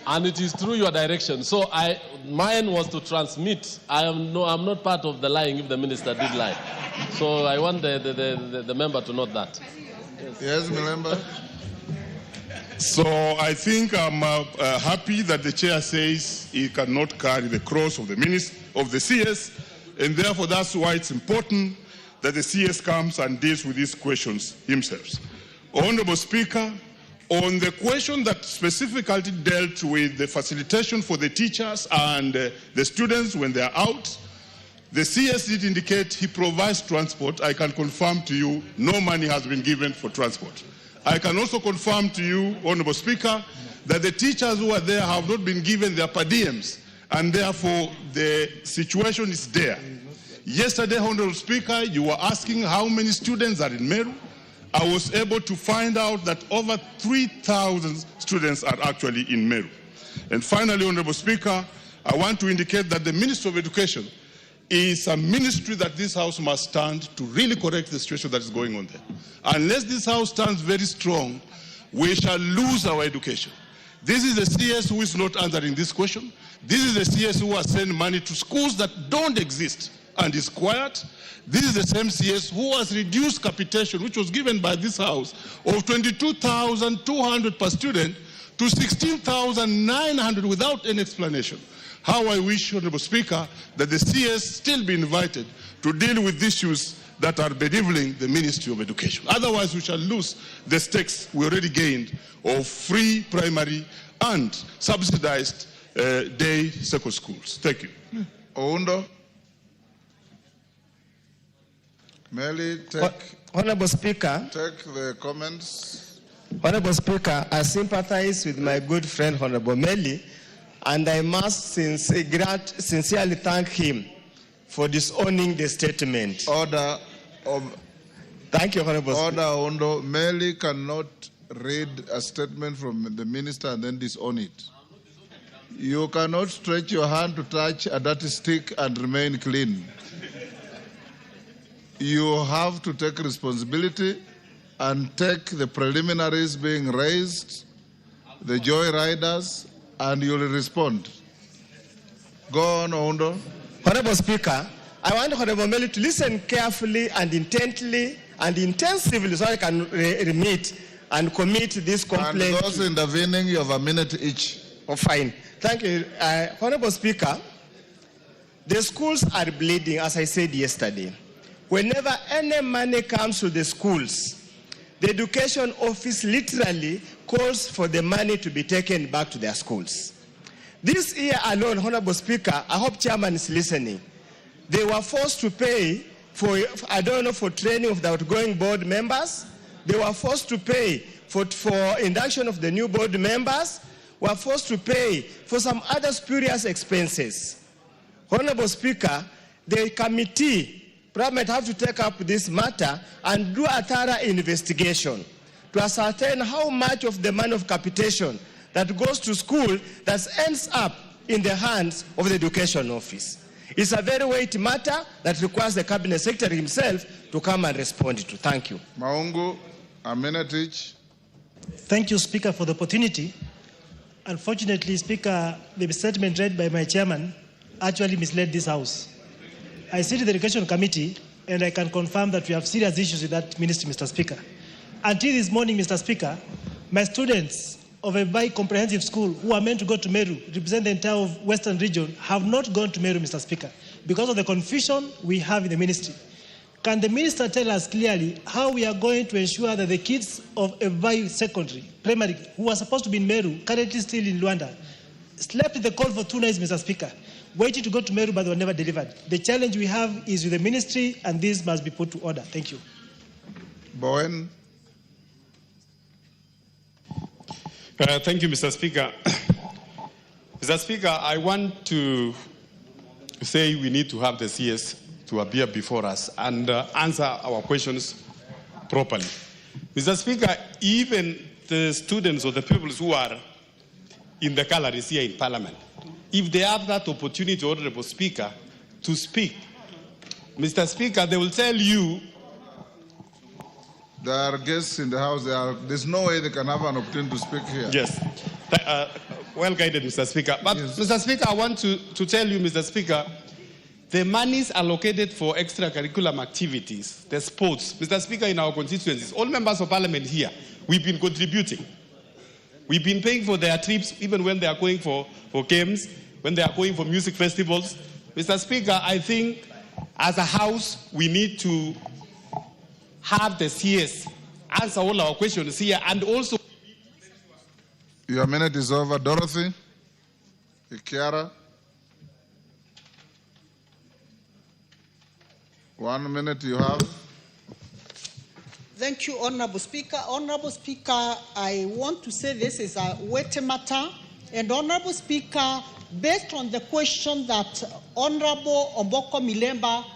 And it is through your direction. So mine was to transmit. I'm not part of the lying if the minister did lie. So I want the member to note that. Yes, member. So I think I'm happy that the chair says he cannot carry the cross of the CS, and therefore that's why it's important that the CS comes and deals with these questions himself. Honorable Speaker, on the question that specifically dealt with the facilitation for the teachers and the students when they are out, the CS did indicate he provides transport. I can confirm to you no money has been given for transport. I can also confirm to you, Honorable Speaker, that the teachers who are there have not been given their per diems, and therefore the situation is there. Yesterday, Honorable Speaker, you were asking how many students are in Meru. I was able to find out that over 3,000 students are actually in Meru. And finally, Honorable Speaker, I want to indicate that the Ministry of Education is a ministry that this House must stand to really correct the situation that is going on there. Unless this House stands very strong, we shall lose our education. This is the CS who is not answering this question. This is the CS who has sent money to schools that don't exist and is quiet. This is the same CS who has reduced capitation, which was given by this House, of 22,200 per student to 16,900 without any explanation. How I wish, Honorable Speaker, that the CS still be invited to deal with issues that are bedeviling the Ministry of Education. Otherwise, we shall lose the stakes we already gained of free primary and subsidized day secondary schools. Thank you. Oundo. Merely take, Honorable Speaker. Take the comments. Honorable Speaker, I sympathize with my good friend, Honorable Meli, and I must sincerely thank him for disowning the statement. Order. Thank you, Honorable Speaker. Order, Ondo. Meli cannot read a statement from the minister and then disown it. You cannot stretch your hand to touch a dirty stick and remain clean. You have to take responsibility and take the preliminaries being raised, the joy riders, and you'll respond. Go on, Oundo. Honorable Speaker, I want Honorable Meli to listen carefully and intently and intensively so I can remit and commit this complaint. And those intervening, you have a minute each. Oh, fine. Thank you. Honorable Speaker, the schools are bleeding, as I said yesterday. Whenever any money comes to the schools, the education office literally calls for the money to be taken back to their schools. This year alone, Honorable Speaker, I hope Chairman is listening, they were forced to pay for, for training of the outgoing board members. They were forced to pay for induction of the new board members. Were forced to pay for some other spurious expenses. Honorable Speaker, the committee might have to take up this matter and do a thorough investigation to ascertain how much of the money of capitation that goes to school that ends up in the hands of the education office. It's a very weighty matter that requires the Cabinet Secretary himself to come and respond to. Thank you. Maungu, a minute each. Thank you, Speaker, for the opportunity. Unfortunately, Speaker, the statement read by my chairman actually misled this House. I sit in the Education Committee, and I can confirm that we have serious issues with that ministry, Mr. Speaker. Until this morning, Mr. Speaker, my students of a very comprehensive school who are meant to go to Meru, represent the entire Western region, have not gone to Meru, Mr. Speaker, because of the confusion we have in the ministry. Can the minister tell us clearly how we are going to ensure that the kids of a very secondary, primary, who are supposed to be in Meru, currently still in Luanda, slept in the cold for 2 nights, Mr. Speaker, waiting to go to Meru, but they were never delivered. The challenge we have is with the ministry, and this must be put to order. Thank you. Bowen. Thank you, Mr. Speaker. Mr. Speaker, I want to say we need to have the CS to appear before us and answer our questions properly. Mr. Speaker, even the students or the pupils who are in the galleries here in Parliament, if they have that opportunity, Honorable Speaker, to speak, Mr. Speaker, they will tell you. There are guests in the House. There's no way they can have an opportunity to speak here. Yes. Well guided, Mr. Speaker. But, yes. Mr. Speaker, I want to tell you, Mr. Speaker, the monies allocated for extracurriculum activities, the sports, Mr. Speaker, in our constituencies, all members of Parliament here, we've been contributing. We've been paying for their trips, even when they are going for games, when they are going for music festivals. Mr. Speaker, I think as a House, we need to have the CS answer all our questions here, and also. Your minute is over. Dorothy, Kiara. 1 minute you have. Thank you, Honorable Speaker. Honorable Speaker, I want to say this is a weighty matter. And Honorable Speaker, based on the question that Honorable Omboko Milemba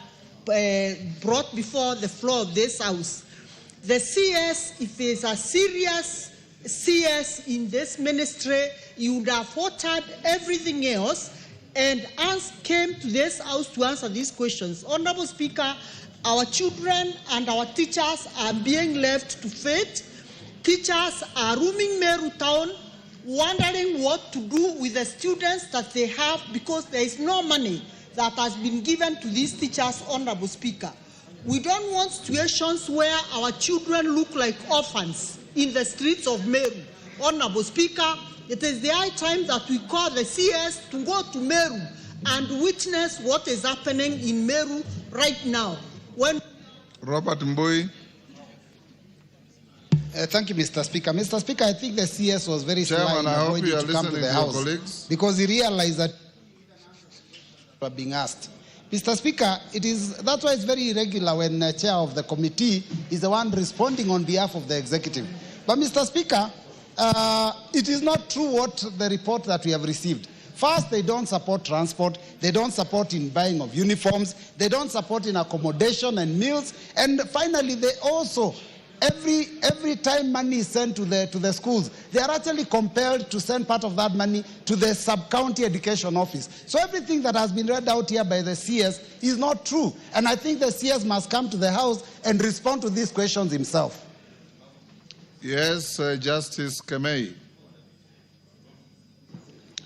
brought before the floor of this House, the CS, if there's a serious CS in this ministry, you would have ordered everything else and came to this House to answer these questions. Honorable Speaker, our children and our teachers are being left to fate. Teachers are roaming Meru town, wondering what to do with the students that they have because there is no money that has been given to these teachers, Honorable Speaker. We don't want situations where our children look like orphans in the streets of Meru. Honorable Speaker, it is the high time that we call the CS to go to Meru and witness what is happening in Meru right now. Robert Mbui. Thank you, Mr. Speaker. Mr. Speaker, I think the CS was very sly in avoiding to come to the House because he realized that were being asked. Mr. Speaker, that's why it's very irregular when the chair of the committee is the one responding on behalf of the executive. But Mr. Speaker, it is not true what the report that we have received. First, they don't support transport, they don't support in buying of uniforms, they don't support in accommodation and meals, and finally they also, every time money is sent to the schools, they are actually compelled to send part of that money to the sub-county education office. So everything that has been read out here by the CS is not true, and I think the CS must come to the House and respond to these questions himself. Yes, Justice Kamei.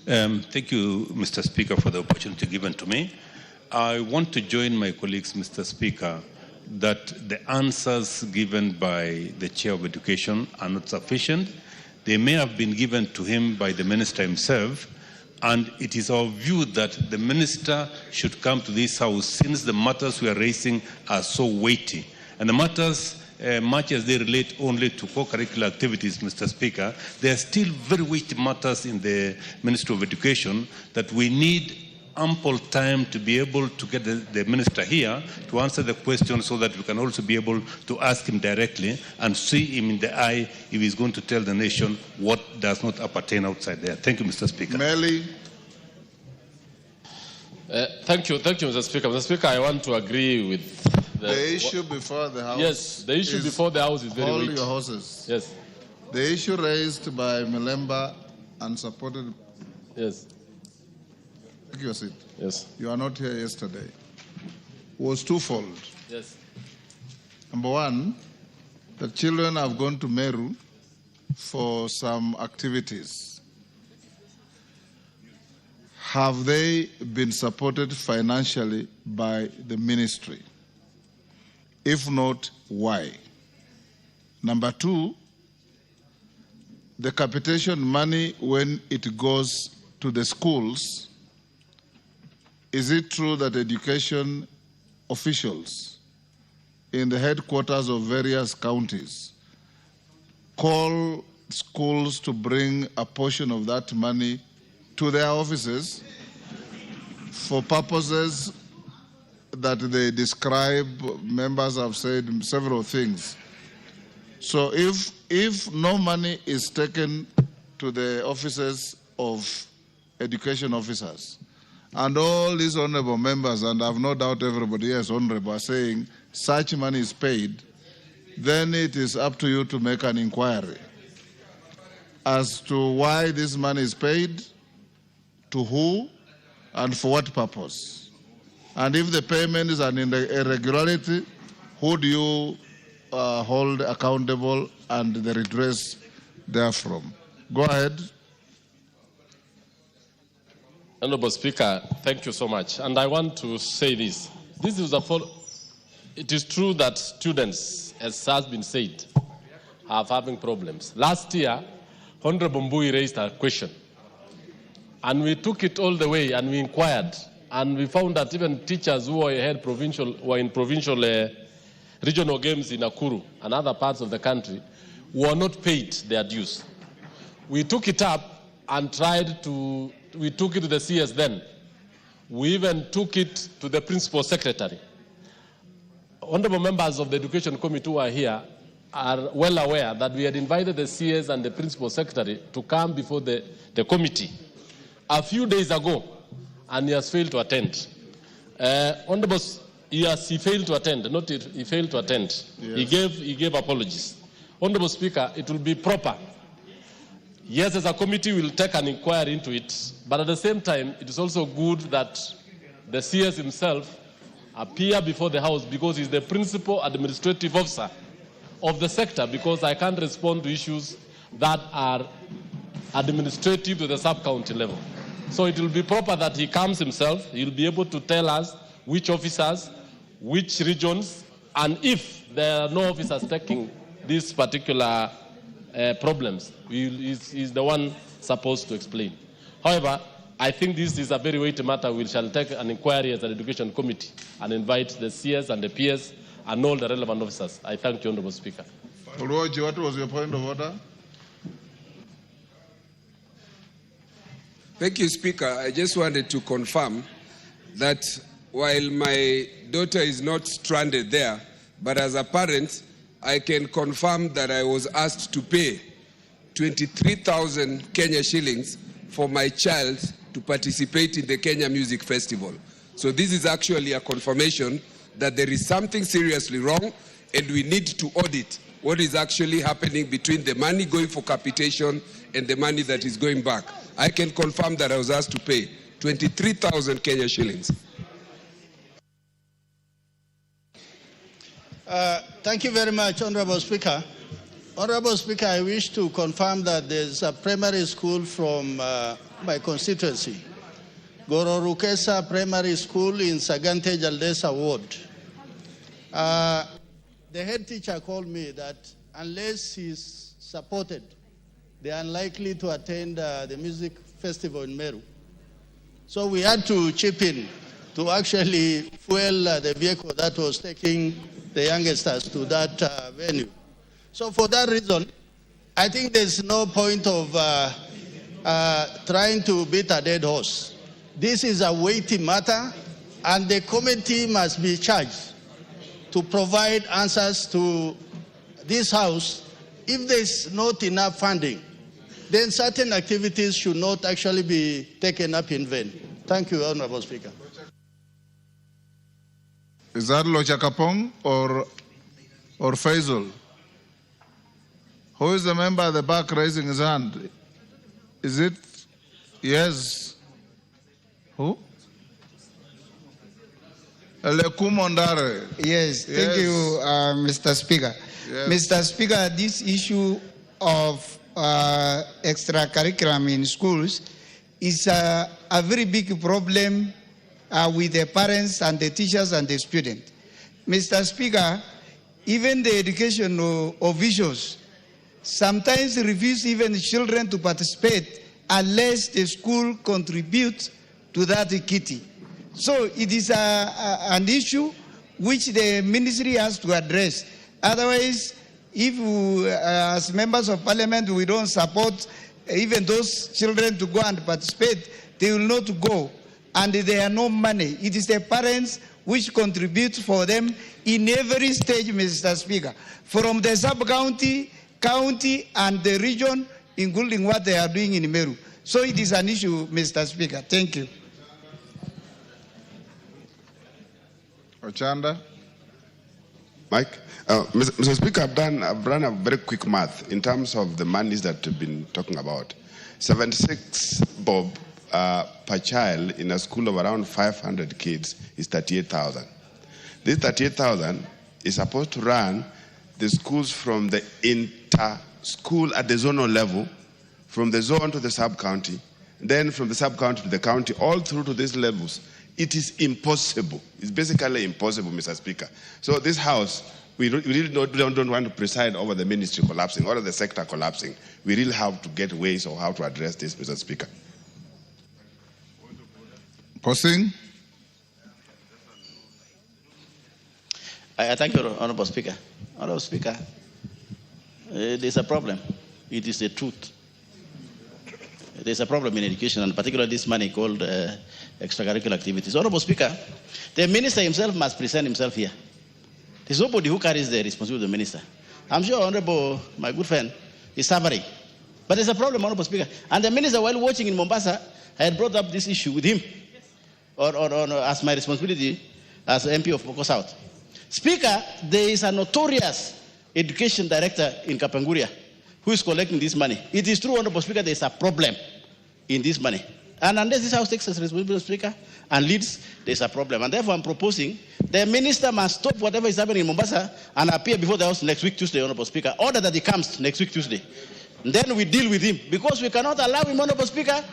Thank you, Mr. Speaker, for the opportunity given to me. I want to join my colleagues, Mr. Speaker, that the answers given by the Chair of Education are not sufficient. They may have been given to him by the Minister himself, and it is our view that the Minister should come to this House since the matters we are raising are so weighty. And the matters, much as they relate only to co-curricular activities, Mr. Speaker, there are still very weighty matters in the Ministry of Education that we need ample time to be able to get the Minister here to answer the question so that we can also be able to ask him directly and see him in the eye if he's going to tell the nation what does not appertain outside there. Thank you, Mr. Speaker. Melly. Thank you, Mr. Speaker. Mr. Speaker, I want to agree with the issue before the House. Yes, the issue before the House is very hold weighty. Your horses. Yes. The issue raised by Milemba and supported. Yes. Take your seat. Yes. You are not here yesterday. Was twofold. Yes. Number one, the children have gone to Meru for some activities. Have they been supported financially by the ministry? If not, why? Number two, the capitation money, when it goes to the schools, is it true that education officials in the headquarters of various counties call schools to bring a portion of that money to their offices for purposes that they describe? Members have said several things. So if no money is taken to the offices of education officers, And all these honorable members, and I have no doubt everybody here is honorable, are saying such money is paid, then it is up to you to make an inquiry as to why this money is paid, to who, and for what purpose. And if the payment is an irregularity, who do you hold accountable and the redress therefrom? Go ahead. Honorable Speaker, thank you so much. And I want to say this. It is true that students, as has been said, are having problems. Last year, Honorable Mbui raised a question. And we took it all the way and we inquired. And we found that even teachers who were in provincial regional games in Nakuru and other parts of the country were not paid their dues. We took it up and we took it to the CS then. We even took it to the principal secretary. Honorable members of the Education Committee who are here are well aware that we had invited the CS and the principal secretary to come before the committee a few days ago, and he has failed to attend. Honorable, he failed to attend, not he failed to attend. Yes. He gave apologies. Honorable Speaker, it will be proper. Yes, as a committee, we'll take an inquiry into it, but at the same time, it is also good that the CS himself appear before the House because he's the principal administrative officer of the sector, because I can't respond to issues that are administrative to the sub-county level. So it will be proper that he comes himself. He'll be able to tell us which officers, which regions, and if there are no officers taking these particular problems, he's the one supposed to explain. However, I think this is a very weighty matter. We shall take an inquiry as an education committee and invite the CS and the PS and all the relevant officers. I thank you, Honorable Speaker. Oluoji, what was your point of order? Thank you, Speaker. I just wanted to confirm that while my daughter is not stranded there, but as a parent, I can confirm that I was asked to pay 23,000 Kenya shillings for my child to participate in the Kenya Music Festival. So this is actually a confirmation that there is something seriously wrong and we need to audit what is actually happening between the money going for capitation and the money that is going back. I can confirm that I was asked to pay 23,000 Kenya shillings. Thank you very much, Honorable Speaker. Honorable Speaker, I wish to confirm that there's a primary school from my constituency, Gororukesa Primary School in Sagante Jaldesa Ward. The head teacher called me that unless he's supported, they are unlikely to attend the music festival in Meru. So we had to chip in to actually fuel the vehicle that was taking the youngsters to that venue. So for that reason, I think there's no point of trying to beat a dead horse. This is a weighty matter, and the committee must be charged to provide answers to this House. If there's not enough funding, then certain activities should not actually be taken up in vain. Thank you, Honorable Speaker. Is that Lochakapong or Faisal? Who is the member at the back raising his hand? Is it? Yes. Who? Elekumondare. Yes, thank you, Mr. Speaker. Yes. Mr. Speaker, this issue of extracurriculum in schools is a very big problem with the parents and the teachers and the students. Mr. Speaker, even the education officials sometimes refuse even children to participate unless the school contributes to that kitty. So it is an issue which the ministry has to address. Otherwise, if we, as members of parliament, we don't support even those children to go and participate, they will not go, and there are no money. It is the parents which contribute for them in every stage, Mr. Speaker, from the sub-county, county, and the region, including what they are doing in Meru. So it is an issue, Mr. Speaker. Thank you. Ochanda. Mike, Mr. Speaker, I've run a very quick math in terms of the monies that we've been talking about. 76 bob per child in a school of around 500 kids is 38,000. This 38,000 is supposed to run the schools from the inter-school at the zonal level, from the zone to the sub-county, then from the sub-county to the county, all through to these levels. It is impossible. It's basically impossible, Mr. Speaker. So this House, we really don't want to preside over the ministry collapsing or the sector collapsing. We really have to get ways of how to address this, Mr. Speaker. Posing. I thank you, Honorable Speaker. Honorable Speaker, there's a problem. It is the truth. There's a problem in education, and particularly this money called extracurricular activities. Honorable Speaker, the minister himself must present himself here. There's nobody who carries the responsibility of the minister. I'm sure Honorable, my good friend, is suffering. But there's a problem, Honorable Speaker. And the minister, while watching in Mombasa, had brought up this issue with him, or as my responsibility as MP of Poko South. Speaker, there is a notorious education director in Kapenguria who is collecting this money. It is true, Honorable Speaker, there is a problem in this money. And unless this House takes a responsibility, Speaker, and leads, there's a problem. And therefore, I'm proposing the minister must stop whatever is happening in Mombasa and appear before the House next week, Tuesday, Honorable Speaker. Order that he comes next week, Tuesday. And then we deal with him. Because we cannot allow him, Honorable Speaker,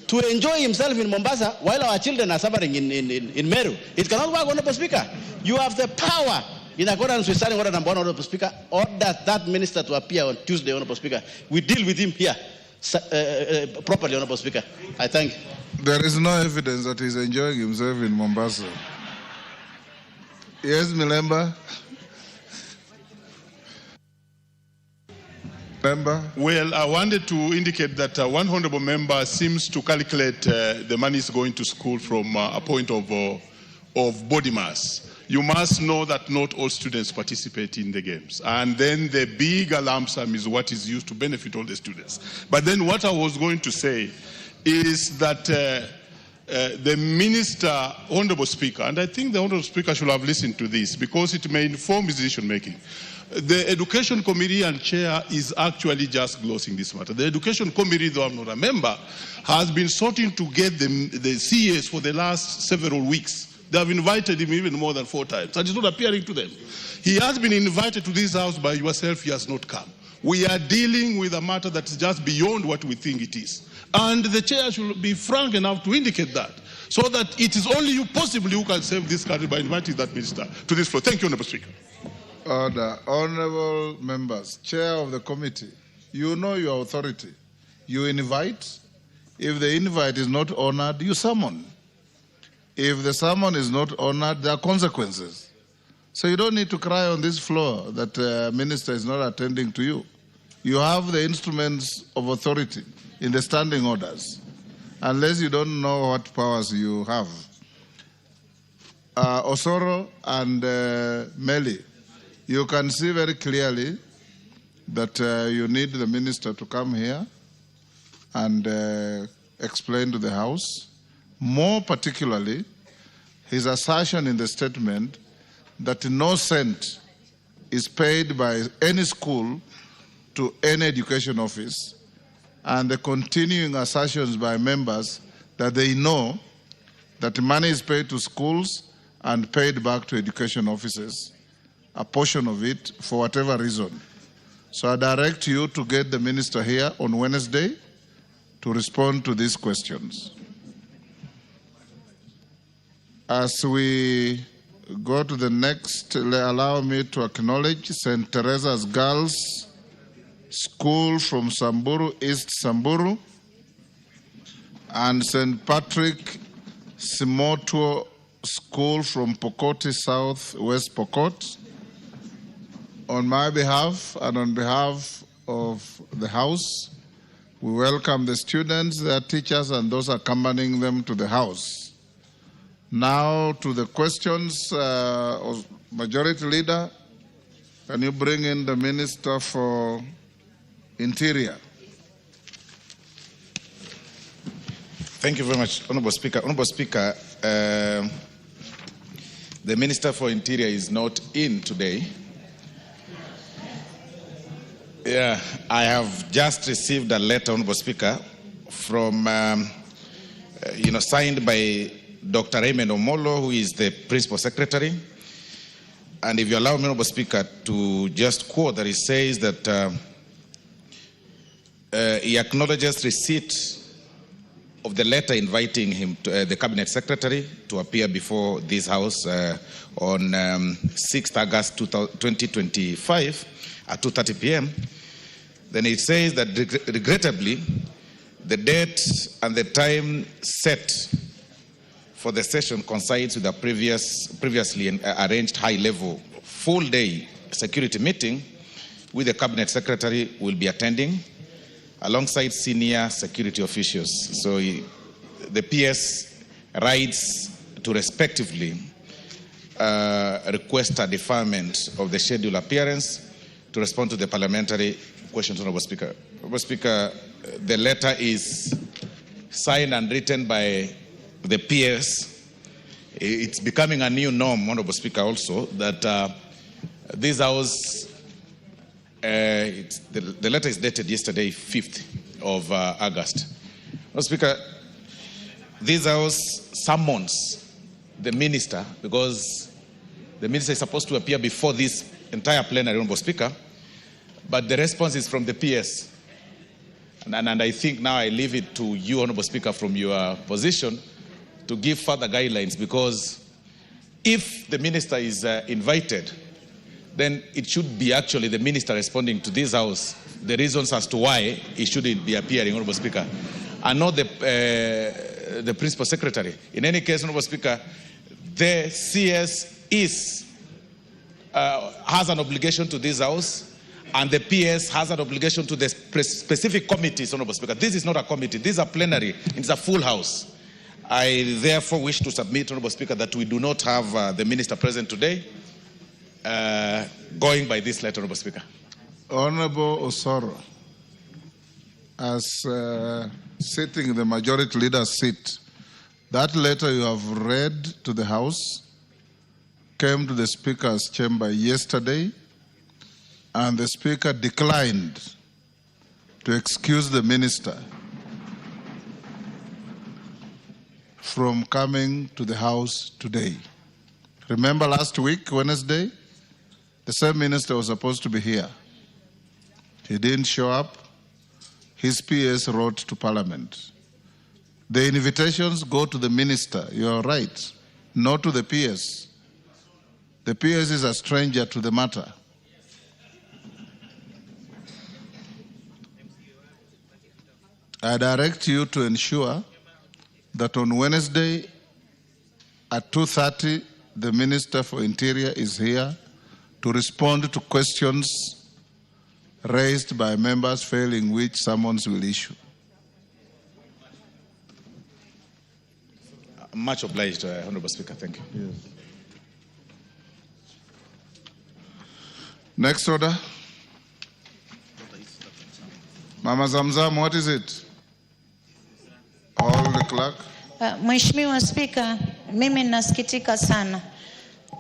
to enjoy himself in Mombasa while our children are suffering in Meru. It cannot work, Honorable Speaker. You have the power, in accordance with Standing Order Number 1, Honorable Speaker, order that minister to appear on Tuesday, Honorable Speaker. We deal with him here properly, Honorable Speaker. I thank you. There is no evidence that he's enjoying himself in Mombasa. Yes, Milemba. Well, I wanted to indicate that one honorable member seems to calculate the money is going to school from a point of body mass. You must know that not all students participate in the games. And then the bigger lump sum is what is used to benefit all the students. But then what I was going to say is that the minister, Honorable Speaker, and I think the Honorable Speaker should have listened to this because it may inform his decision making. The Education Committee and Chair is actually just glossing this matter. The Education Committee, though I'm not a member, has been sorting to get the CAs for the last several weeks. They have invited him even more than 4 times, and he's not appearing to them. He has been invited to this House by yourself, he has not come. We are dealing with a matter that is just beyond what we think it is. And the chair should be frank enough to indicate that, so that it is only you possibly who can save this country by inviting that minister to this floor. Thank you, Honorable Speaker. Order. Honorable members, chair of the committee, you know your authority. You invite. If the invite is not honored, you summon. If the summon is not honored, there are consequences. So you don't need to cry on this floor that the minister is not attending to you. You have the instruments of authority in the standing orders, unless you don't know what powers you have. Osoro and Meli, you can see very clearly that you need the minister to come here and explain to the House, more particularly his assertion in the statement that no cent is paid by any school to any education office, and the continuing assertions by members that they know that money is paid to schools and paid back to education offices, a portion of it, for whatever reason. So I direct you to get the minister here on Wednesday to respond to these questions. As we go to the next, allow me to acknowledge St. Teresa's Girls School from Samburu, East Samburu, and St. Patrick Simotuo School from Pokoti South, West Pokot. On my behalf and on behalf of the House, we welcome the students, their teachers, and those accompanying them to the House. Now to the questions. Majority Leader, can you bring in the Minister for Interior? Thank you very much, Honorable Speaker. Honorable Speaker, The Minister for Interior is not in today. Yeah, I have just received a letter, Honorable Speaker, from, signed by Dr. Raymond Omolo, who is the Principal Secretary. And if you allow me, Honorable Speaker, to just quote that, he says that he acknowledges receipt of the letter inviting him, to, the Cabinet Secretary, to appear before this House on 6th August 2025 at 2:30 p.m. Then it says that regrettably, the date and the time set for the session coincides with a previously arranged high-level full-day security meeting with the Cabinet Secretary will be attending, alongside senior security officials. So the PS writes to respectively request a deferment of the scheduled appearance to respond to the parliamentary questions, Honorable Speaker. Honorable Speaker, the letter is signed and written by the PS. It's becoming a new norm, Honorable Speaker, also, that this House, the letter is dated yesterday, 5th of August. Honorable Speaker, this House summons the minister, because the minister is supposed to appear before this entire plenary, Honorable Speaker, but the response is from the PS. And I think now I leave it to you, Honorable Speaker, from your position to give further guidelines, because if the minister is invited, then it should be actually the minister responding to this House the reasons as to why he shouldn't be appearing, Honorable Speaker, and not the Principal Secretary. In any case, Honorable Speaker, the CS has an obligation to this House, and the PS has an obligation to the specific committees, Honorable Speaker. This is not a committee. This is a plenary. It's a full House. I therefore wish to submit, Honorable Speaker, that we do not have the minister present today, going by this letter, Honorable Speaker. Honorable Osoro, as sitting in the majority leader's seat, that letter you have read to the House came to the Speaker's chamber yesterday, and the Speaker declined to excuse the minister from coming to the House today. Remember last week, Wednesday, the same minister was supposed to be here. He didn't show up. His PS wrote to Parliament. The invitations go to the minister, you're right, not to the PS. The PS is a stranger to the matter. I direct you to ensure that on Wednesday at 2:30, the Minister for Interior is here to respond to questions raised by members, failing which summons will issue. Much obliged, Honorable Speaker. Thank you. Yes. Next order. Mama Zamzam, what is it? All the clerk. Mheshimiwa Spika, mimi nasikitika sana.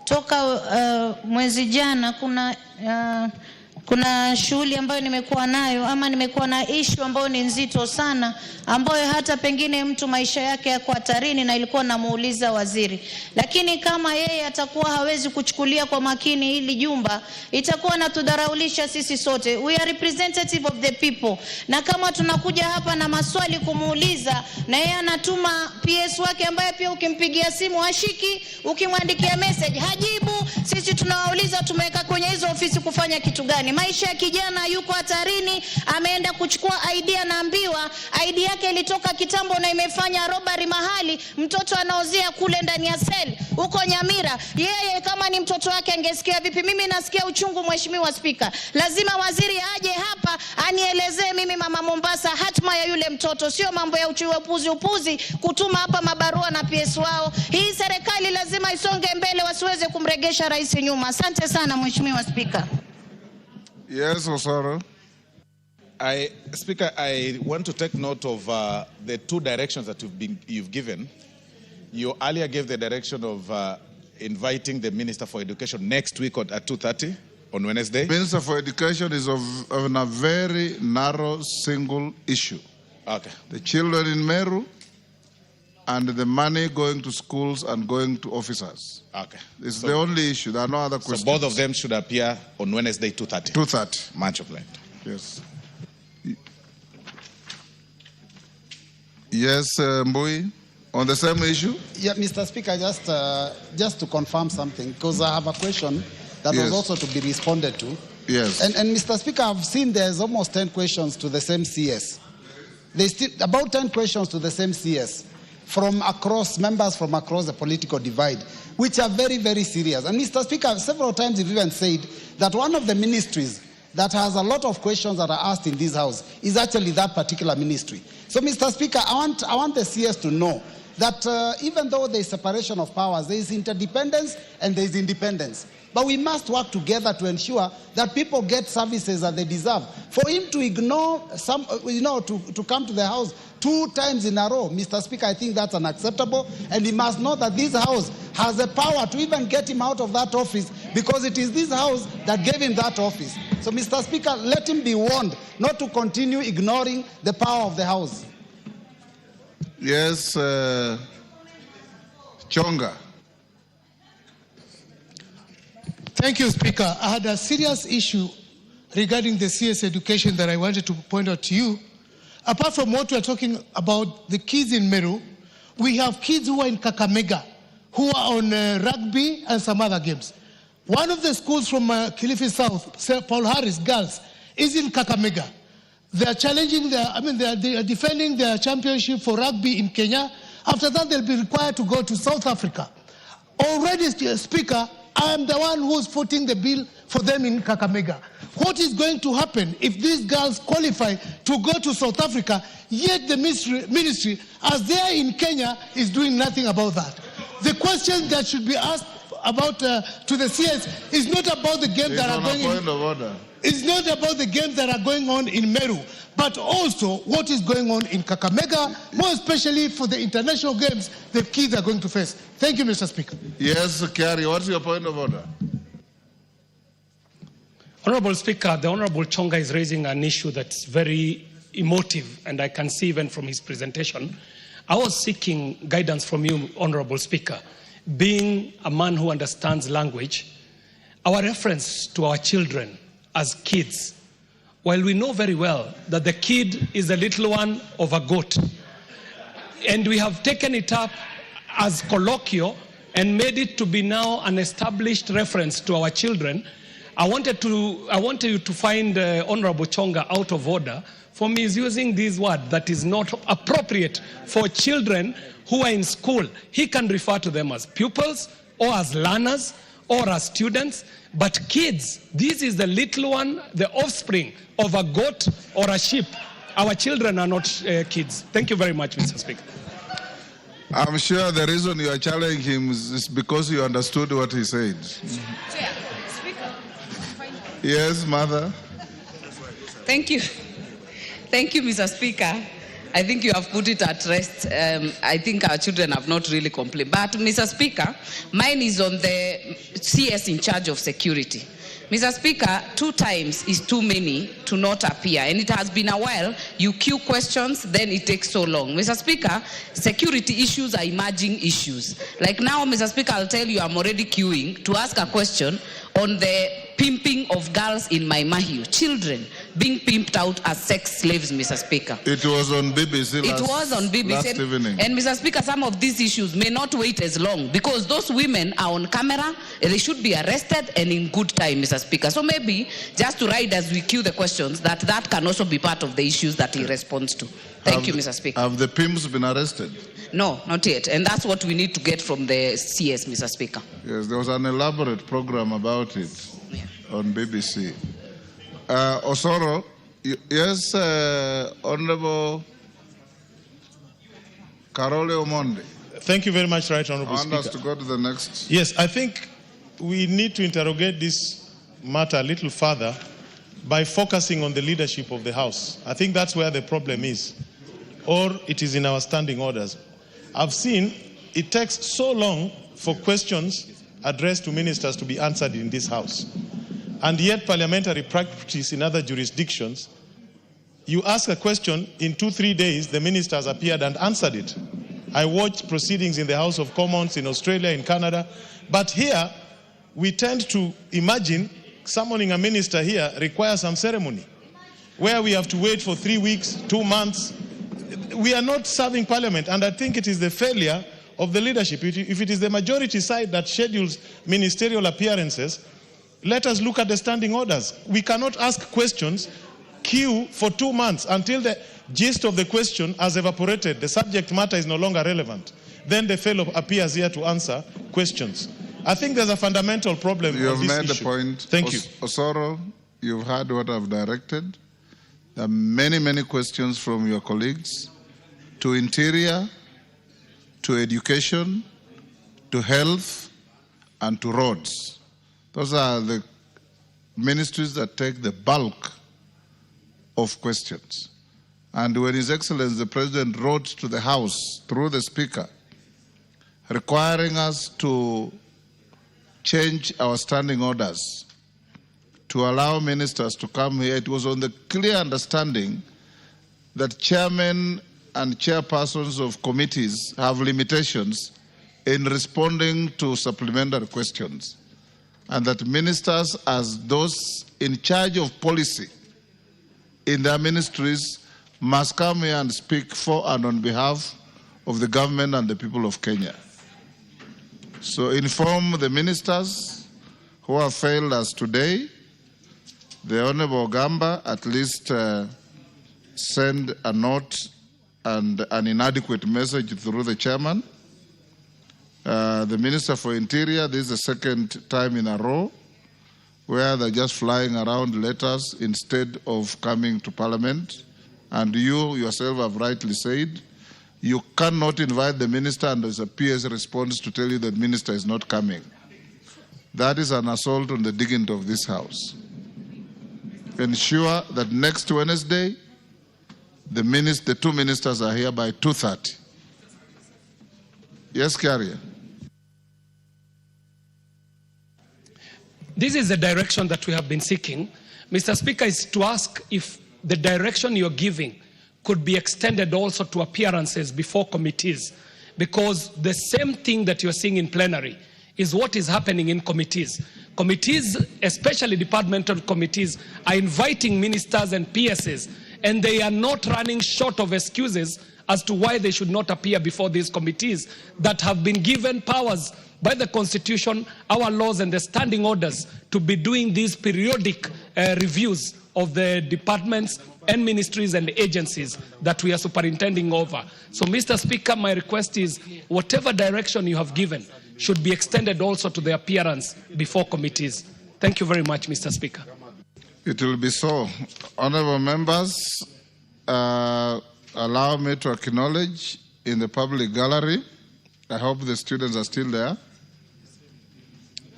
Toka mwezi jana kuna shughuli ambayo nimekuwa nayo, ama nimekuwa na issue ambayo ni nzito sana, ambayo hata pengine mtu maisha yake yako hatarini, na ilikuwa namuuliza waziri. Lakini kama yeye atakuwa hawezi kuchukulia kwa makini hili jumba, itakuwa natudharaulisha sisi sote. We are representative of the people. Na kama tunakuja hapa na maswali kumuuliza, na yeye anatuma PS wake ambaye pia ukimpigia simu hashiki, ukimwandikia message hajibu, sisi tunawauliza tumeweka kwenye hizo ofisi kufanya kitu gani? Maisha ya kijana yuko hatarini, ameenda kuchukua ID, anaambiwa ID yake ilitoka kitambo na imefanya robbery mahali, mtoto anaozea kule ndani ya cell huko Nyamira. Yeye kama ni mtoto wake angesikia vipi? Mimi nasikia uchungu, Mheshimiwa Spika. Lazima waziri aje hapa anielezee mimi mama Mombasa hatma ya yule mtoto, sio mambo ya upuzi kutuma hapa mabarua na PS wao. Hii serikali lazima isonge mbele, wasiweze kumregesha rais nyuma. Asante sana Mheshimiwa Spika. Yes, Osoro. Speaker, I want to take note of the two directions that you've given. You earlier gave the direction of inviting the Minister for Education next week at 2:30 on Wednesday. Minister for Education is on a very narrow single issue. Okay. The children in Meru and the money going to schools and going to officers. Okay. It's the only issue. There are no other questions. So both of them should appear on Wednesday, 2:30. 2:30. Much obliged. Yes. Yes, Mbui, on the same issue? Yeah, Mr. Speaker, just to confirm something, because I have a question that Yes. was also to be responded to. Yes. And Mr. Speaker, I've seen there's almost 10 questions to the same CS. There's still about 10 questions to the same CS from across, members from across the political divide, which are very, very serious. And Mr. Speaker, several times you've even said that one of the ministries that has a lot of questions that are asked in this house is actually that particular ministry. So, Mr. Speaker, I want the CS to know that even though there is separation of powers, there is interdependence and there is independence. But we must work together to ensure that people get services that they deserve. For him to ignore some, to come to the house 2 times in a row, Mr. Speaker, I think that's unacceptable. And he must know that this house has the power to even get him out of that office, because it is this house that gave him that office. So, Mr. Speaker, let him be warned not to continue ignoring the power of the house. Yes, Chonga. Thank you, Speaker. I had a serious issue regarding the CS education that I wanted to point out to you. Apart from what we're talking about, the kids in Meru, we have kids who are in Kakamega, who are on rugby and some other games. One of the schools from Kilifi South, St. Paul Harris Girls, is in Kakamega. They're challenging they are defending their championship for rugby in Kenya. After that, they'll be required to go to South Africa. Already, Speaker, I am the one who's footing the bill for them in Kakamega. What is going to happen if these girls qualify to go to South Africa, yet the ministry, as they are in Kenya, is doing nothing about that? The question that should be asked about to the CS is not about the games that are going on. It's not about the games that are going on in Meru, but also what is going on in Kakamega, more especially for the international games the kids are going to face. Thank you, Mr. Speaker. Yes, Kerry, what's your point of order? Honorable Speaker, the Honorable Chonga is raising an issue that's very emotive, and I can see even from his presentation. I was seeking guidance from you, Honorable Speaker. Being a man who understands language, our reference to our children as kids, while we know very well that the kid is the little one of a goat, and we have taken it up as colloquial and made it to be now an established reference to our children, I wanted you to find Honorable Chonga out of order for me is using this word that is not appropriate for children who are in school. He can refer to them as pupils or as learners or as students, but kids, this is the little one, the offspring of a goat or a sheep. Our children are not kids. Thank you very much, Mr. Speaker. I'm sure the reason you are challenging him is because you understood what he said. Yes, Mother. Thank you. Thank you, Mr. Speaker. I think you have put it at rest. I think our children have not really complained. But, Mr. Speaker, mine is on the CS in charge of security. Mr. Speaker, 2 times is too many to not appear. And it has been a while. You queue questions, then it takes so long. Mr. Speaker, security issues are emerging issues. Like now, Mr. Speaker, I'll tell you I'm already queuing to ask a question on the pimping of girls in my Mahiu. Children being pimped out as sex slaves, Mr. Speaker. It was on BBC last evening. And Mr. Speaker, some of these issues may not wait as long because those women are on camera. They should be arrested and in good time, Mr. Speaker. So maybe just to ride as we queue the questions, that can also be part of the issues that he responds to. Thank you, Mr. Speaker. Have the pimps been arrested? No, not yet. And that's what we need to get from the CS, Mr. Speaker. Yes, there was an elaborate program about it on BBC. Osoro, yes, Honorable Karole Omonde. Thank you very much, Right Honorable Speaker. I want us to go to the next. Yes, I think we need to interrogate this matter a little further by focusing on the leadership of the House. I think that's where the problem is, or it is in our standing orders. I've seen it takes so long for questions addressed to ministers to be answered in this House. And yet parliamentary practice in other jurisdictions, you ask a question, in 2-3 days, the ministers appeared and answered it. I watched proceedings in the House of Commons in Australia, in Canada, but here we tend to imagine summoning a minister here requires some ceremony, where we have to wait for 3 weeks, 2 months. We are not serving parliament, and I think it is the failure of the leadership. If it is the majority side that schedules ministerial appearances, let us look at the standing orders. We cannot ask questions, queue for 2 months until the gist of the question has evaporated, the subject matter is no longer relevant. Then the fellow appears here to answer questions. I think there's a fundamental problem. You have on this made issue. the point. Thank you. Osoro, you've heard what I've directed. There are many, many questions from your colleagues to Interior, to Education, to Health, and to Roads. Those are the ministries that take the bulk of questions. And when His Excellency the President wrote to the House through the Speaker, requiring us to change our standing orders to allow ministers to come here, it was on the clear understanding that chairmen and chairpersons of committees have limitations in responding to supplementary questions, and that ministers, as those in charge of policy in their ministries, must come here and speak for and on behalf of the government and the people of Kenya. So inform the ministers who have failed us today. The Honorable Gamba at least send a note and an inadequate message through the chairman. The Minister for Interior, this is the second time in a row where they're just flying around letters instead of coming to Parliament. And you yourself have rightly said, you cannot invite the minister and there's a PS response to tell you that the minister is not coming. That is an assault on the dignity of this House. Ensure that next Wednesday, the two ministers are here by 2:30. Yes, Carrier. This is the direction that we have been seeking. Mr. Speaker, is to ask if the direction you're giving could be extended also to appearances before committees, because the same thing that you're seeing in plenary is what is happening in committees. Committees, especially departmental committees, are inviting ministers and PSs, and they are not running short of excuses as to why they should not appear before these committees that have been given powers by the Constitution, our laws, and the standing orders to be doing these periodic reviews of the departments and ministries and agencies that we are superintending over. So, Mr. Speaker, my request is whatever direction you have given should be extended also to the appearance before committees. Thank you very much, Mr. Speaker. It will be so. Honorable members, allow me to acknowledge in the public gallery, I hope the students are still there,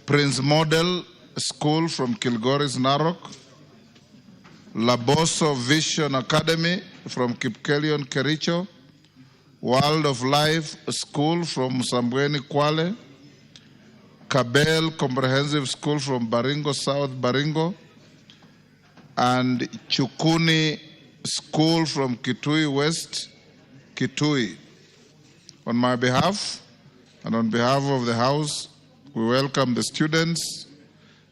Prince Model School from Kilgoris, Narok, Laboso Vision Academy from Kipkelion, Kericho, World of Life School from Sambweni, Kwale, Kabel Comprehensive School from Baringo, South Baringo, and Chukuni School from Kitui West, Kitui. On my behalf and on behalf of the House, we welcome the students,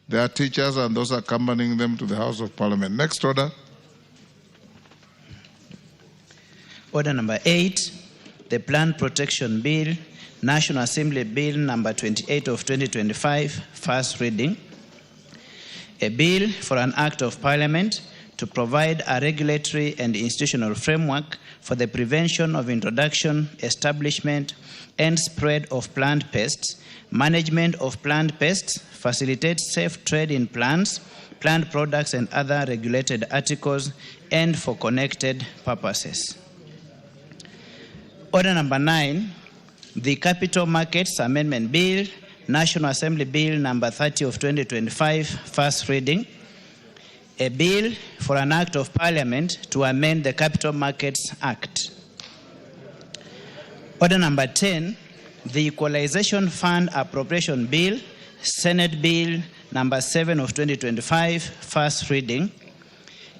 their teachers, and those accompanying them to the House of Parliament. Next order. Order number 8, the Plant Protection Bill, National Assembly Bill number 28 of 2025, first reading. A bill for an act of Parliament to provide a regulatory and institutional framework for the prevention of introduction, establishment, and spread of plant pests, management of plant pests, facilitate safe trade in plants, plant products, and other regulated articles, and for connected purposes. Order number 9, the Capital Markets Amendment Bill, National Assembly Bill number 30 of 2025, first reading. A bill for an act of Parliament to amend the Capital Markets Act. Order number 10, the Equalization Fund Appropriation Bill, Senate Bill number 7 of 2025, first reading.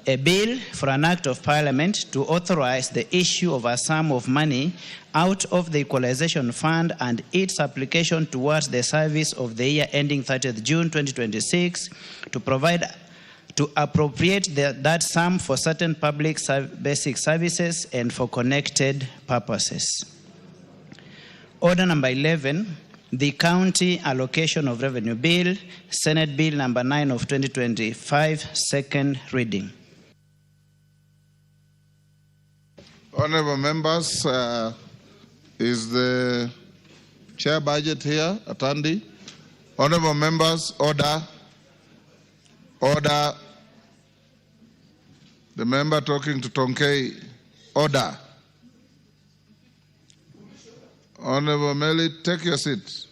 A bill for an act of parliament to authorize the issue of a sum of money out of the equalization fund and its application towards the service of the year ending 30th June 2026 to appropriate that sum for certain public basic services and for connected purposes. Order number 11, the County Allocation of Revenue Bill, Senate Bill number 9 of 2025, second reading. Honorable members, is the chair budget here, Atandi? Honorable members, order. Order. The member talking to Tonkei, order. Honorable Meli, take your seat.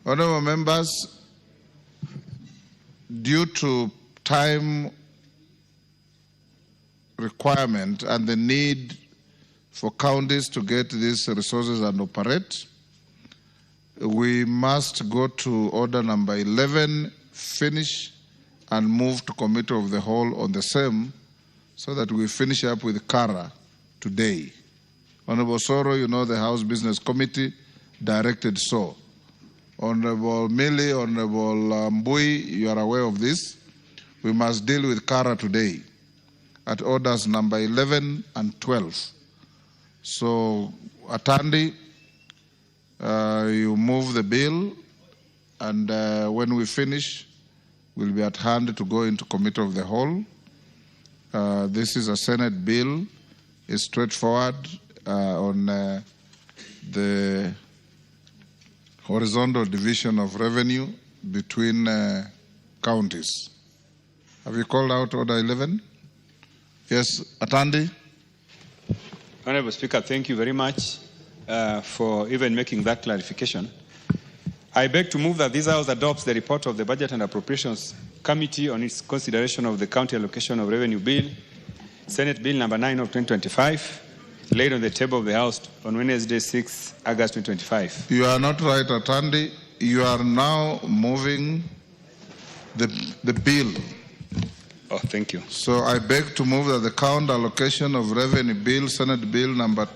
Honorable members, due to time requirement and the need for counties to get these resources and operate, we must go to order number 11, finish, and move to committee of the whole on the same, so that we finish up with Kara today. Honorable Soro, you know the House Business Committee directed so. Honorable Mili, Honorable Mbui, you are aware of this. We must deal with Kara today at orders number 11 and 12. So, Atandi, you move the bill, and when we finish, we'll be at hand to go into committee of the whole. This is a Senate bill. It's straightforward on the horizontal division of revenue between counties. Have you called out order 11? Yes, Atandi. Honorable Speaker, thank you very much for even making that clarification. I beg to move that this House adopts the report of the Budget and Appropriations Committee on its consideration of the County Allocation of Revenue Bill, Senate Bill number 9 of 2025, laid on the table of the House on Wednesday, 6 August 2025. You are not right, Atandi. You are now moving the bill. Oh, thank you. So I beg to move that the County Allocation of Revenue Bill, Senate Bill number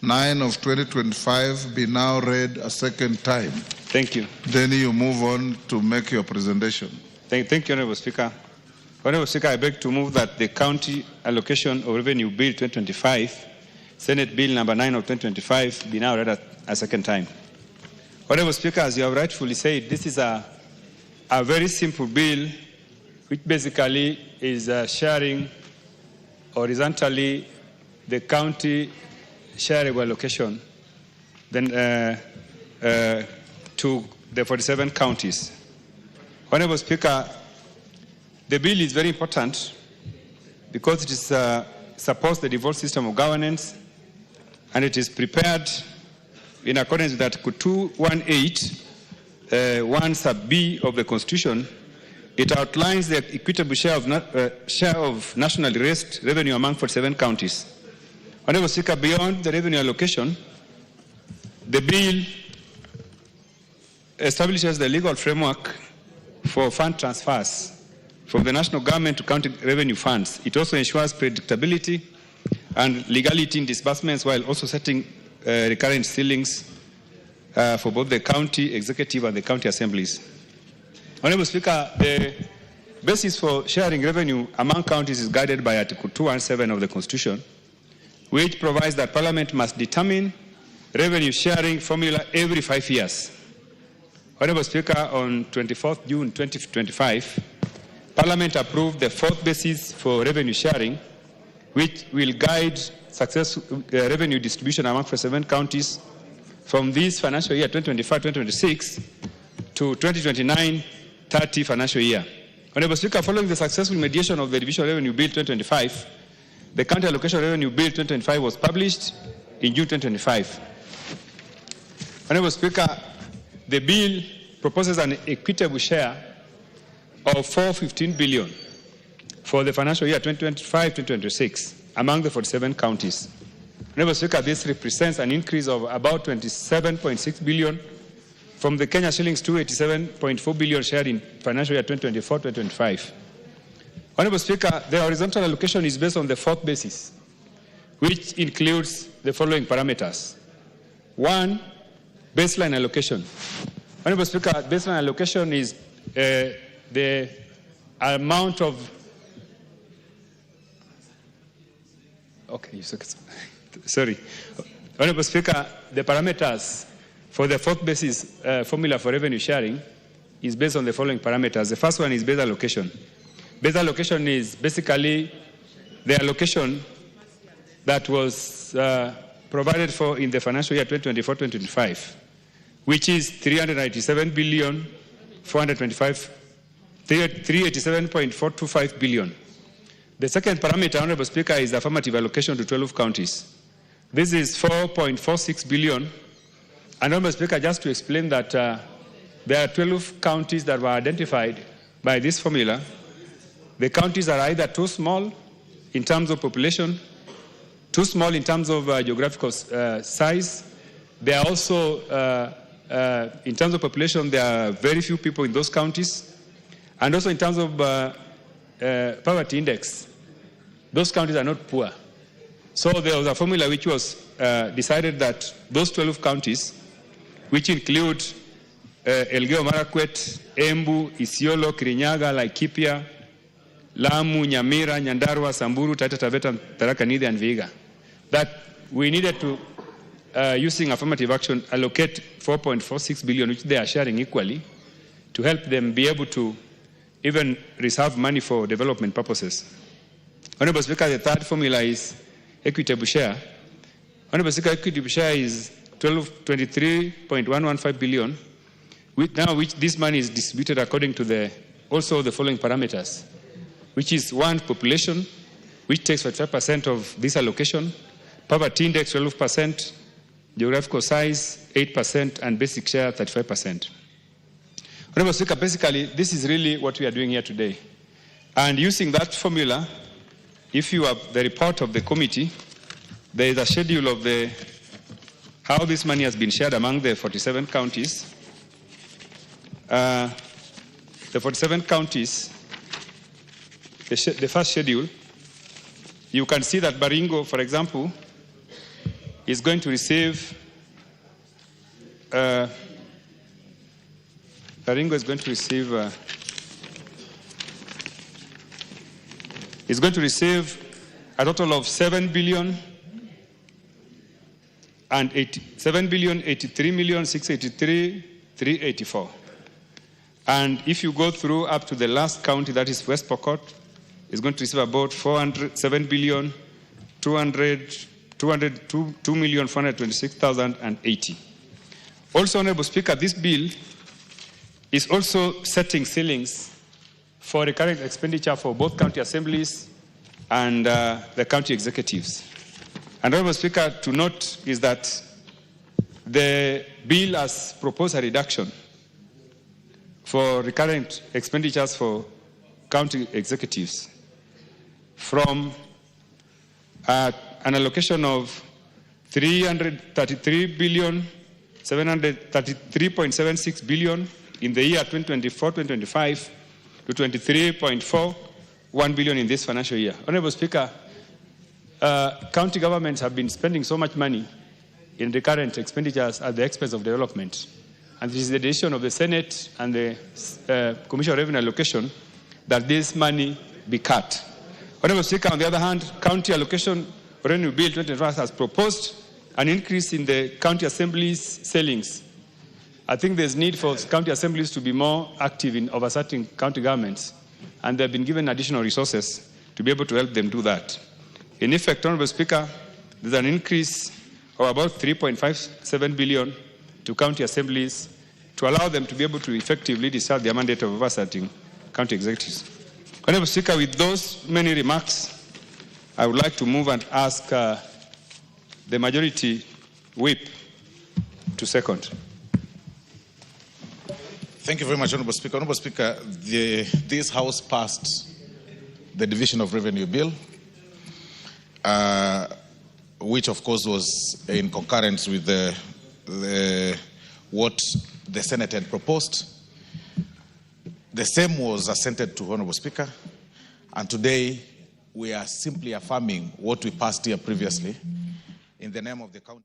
9 of 2025 be now read a second time. Thank you. Then you move on to make your presentation. Thank you, Honorable Speaker. Honorable Speaker, I beg to move that the County Allocation of Revenue Bill 2025, Senate Bill number 9 of 2025 be now read a second time. Honorable Speaker, as you have rightfully said, this is a very simple bill which basically is sharing horizontally the county shareable allocation then to the 47 counties. Honorable Speaker, the bill is very important because it supports the devolved system of governance, and it is prepared in accordance with Article 218, 1 sub B of the Constitution. It outlines the equitable share of nationally raised revenue among 47 counties. Honorable Speaker, beyond the revenue allocation, the bill establishes the legal framework for fund transfers from the national government to county revenue funds. It also ensures predictability and legality in disbursements, while also setting recurrent ceilings for both the county executive and the county assemblies. Honorable Speaker, the basis for sharing revenue among counties is guided by Article 217 of the Constitution, which provides that Parliament must determine revenue sharing formula every 5 years. Honorable Speaker, on 24th June 2025, Parliament approved the fourth basis for revenue sharing, which will guide successful revenue distribution among 47 counties from this financial year 2025-2026 to 2029-30 financial year. Honorable Speaker, following the successful mediation of the Division Revenue Bill 2025, the County Allocation Revenue Bill 2025 was published in June 2025. Honorable Speaker, the bill proposes an equitable share of 415 billion for the financial year 2025-2026 among the 47 counties. Honorable Speaker, this represents an increase of about 27.6 billion from the Kenya shillings 287.4 billion shared in financial year 2024-2025. Honorable Speaker, the horizontal allocation is based on the fourth basis, which includes the following parameters. 1, baseline allocation. Honorable Speaker, baseline allocation is the amount of... Okay, sorry. Honorable Speaker, the parameters for the fourth basis formula for revenue sharing is based on the following parameters. The first one is base allocation. Base allocation is basically the allocation that was provided for in the financial year 2024-2025, which is 387.425 billion. The second parameter, Honorable Speaker, is affirmative allocation to 12 counties. This is 4.46 billion. And Honorable Speaker, just to explain that there are 12 counties that were identified by this formula. The counties are either too small in terms of population, too small in terms of geographical size. They are also, in terms of population, there are very few people in those counties. And also in terms of poverty index, those counties are not poor. So there was a formula which was decided that those 12 counties, which include Elgeyo Marakwet, Embu, Isiolo, Kirinyaga, Laikipia, Lamu, Nyamira, Nyandarua, Samburu, Taita Taveta, Tharaka Nithi, and Vihiga, that we needed to, using affirmative action, allocate 4.46 billion, which they are sharing equally, to help them be able to even reserve money for development purposes. Honorable Speaker, the third formula is equitable share. Honorable Speaker, equitable share is 23.115 billion, which this money is distributed according to also the following parameters, which is 1, population, which takes 45% of this allocation, poverty index 12%, geographical size 8%, and basic share 35%. Honorable Speaker, basically, this is really what we are doing here today. And using that formula, if you have the report of the committee, there is a schedule of how this money has been shared among the 47 counties. The 47 counties, the first schedule, you can see that Baringo, for example, is going to receive a total of 7,083,683,384. And if you go through up to the last county, that is West Pokot, is going to receive about 2,426,080. Also, Honorable Speaker, this bill is also setting ceilings for recurrent expenditure for both county assemblies and the county executives. And Honorable Speaker, to note is that the bill has proposed a reduction for recurrent expenditures for county executives from an allocation of 333.76 billion in the year 2024-2025 to 23.41 billion in this financial year. Honorable Speaker, county governments have been spending so much money in recurrent expenditures at the expense of development. And it is the decision of the Senate and the Commission on Revenue Allocation that this money be cut. Honorable Speaker, on the other hand, County Allocation Revenue Bill 2025 has proposed an increase in the county assemblies' ceilings. I think there's need for county assemblies to be more active in overseeing county governments, and they've been given additional resources to be able to help them do that. In effect, Honorable Speaker, there's an increase of about 3.57 billion to county assemblies to allow them to be able to effectively discharge their mandate of overseeing county executives. Honorable Speaker, with those many remarks, I would like to move and ask the majority whip to second. Thank you very much, Honorable Speaker. Honorable Speaker, this House passed the Division of Revenue Bill, which of course was in concurrence with what the Senate had proposed. The same was assented to, Honorable Speaker, and today we are simply affirming what we passed here previously in the name of the county.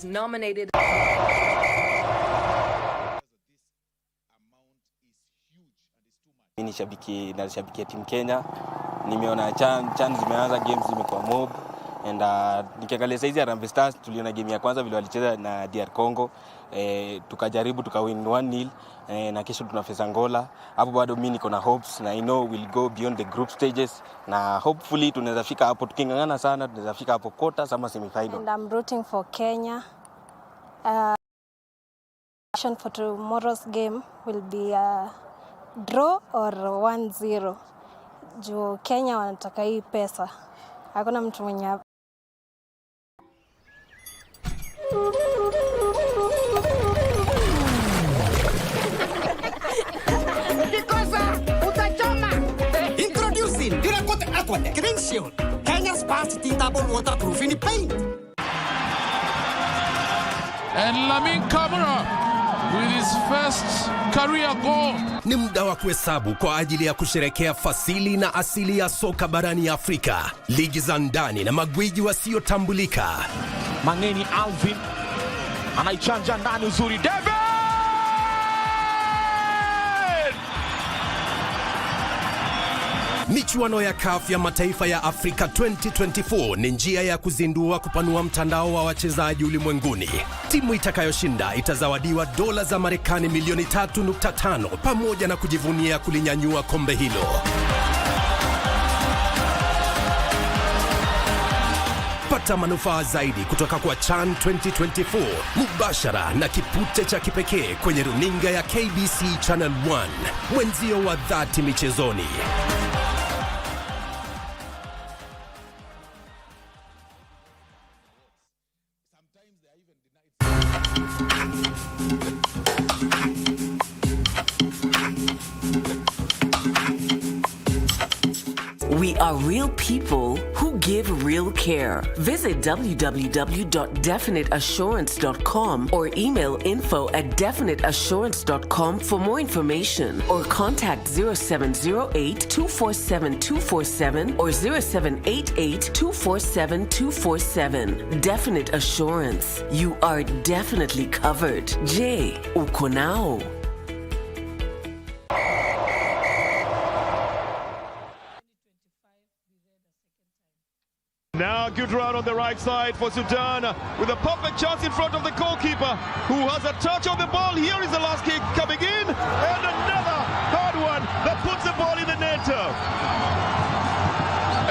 Nominated. Mimi nashabikia timu Kenya. Nimeona chan zimeanza, games zimekuwa mob, and nikiangalia saizi Harambee Stars tuliona game ya kwanza vile walicheza na DR Congo, tukajaribu tukawin 1-0, na kesho tunafesa Angola. Hapo bado mimi niko na hopes, na I know we'll go beyond the group stages, na hopefully tunaweza fika hapo, tukingangana sana tunaweza fika hapo quarters ama semi final. And I'm rooting for Kenya. For tomorrow's game will be a draw or 1-0. Juu Kenya wanataka hii pesa. Hakuna mtu mwenye Introducing Viracoat Aqua Credential, Kenya's fast tinted waterproof in paint. And Lamine Camara with his first career goal. Ni muda wa kuhesabu kwa ajili ya kusherekea fasili na asili ya soka barani Afrika, ligi za ndani na magwiji wasiotambulika. Mangeni Alvin anaichanja ndani uzuri, David! Michuano ya CAF ya mataifa ya Afrika 2024 ni njia ya kuzindua kupanua mtandao wa wachezaji ulimwenguni. Timu itakayoshinda itazawadiwa dola za Marekani milioni 3.5 pamoja na kujivunia kulinyanyua kombe hilo. Pata manufaa zaidi kutoka kwa CHAN 2024 mubashara na kipute cha kipekee kwenye runinga ya KBC Channel 1, mwenzio wa dhati michezoni. We are real people who give real care. Visit www.definiteassurance.com or email info@definiteassurance.com for more information, or contact 0708-247-247 or 0788-247-247. Definite Assurance. You are definitely covered. J. Uko nao. Now good run on the right side for Sudan with a perfect chance in front of the goalkeeper, who has a touch on the ball. Here is the last kick coming in, and another hard one that puts the ball in the net.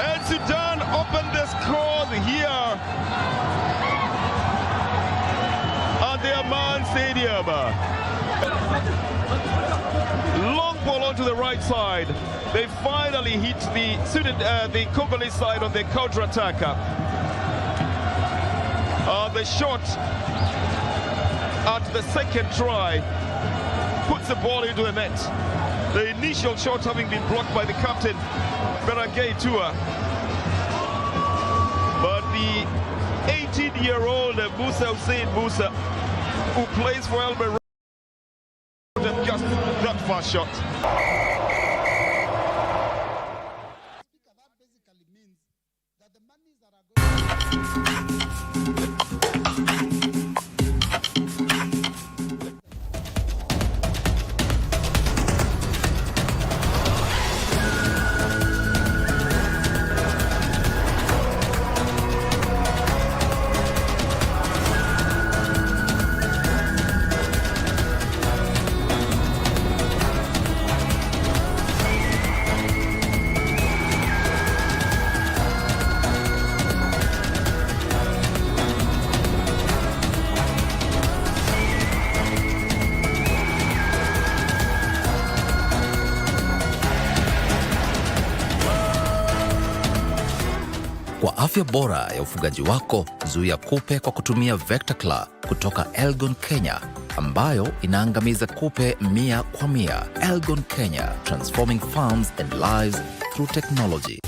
And Sudan opened the score here at the Amman Stadium. Long ball onto the right side. They finally hit the Congolese side on the counter-attack. The shot at the second try puts the ball into the net. The initial shot having been blocked by the captain, Berangay Tua. But the 18-year-old Musa Hussein Musa, who plays for Elmer, just that fast shot. Kwa afya bora ya ufugaji wako, zuia kupe kwa kutumia Vectaclar kutoka Elgon Kenya, ambayo inaangamiza kupe 100%. Elgon Kenya, transforming farms and lives through technology.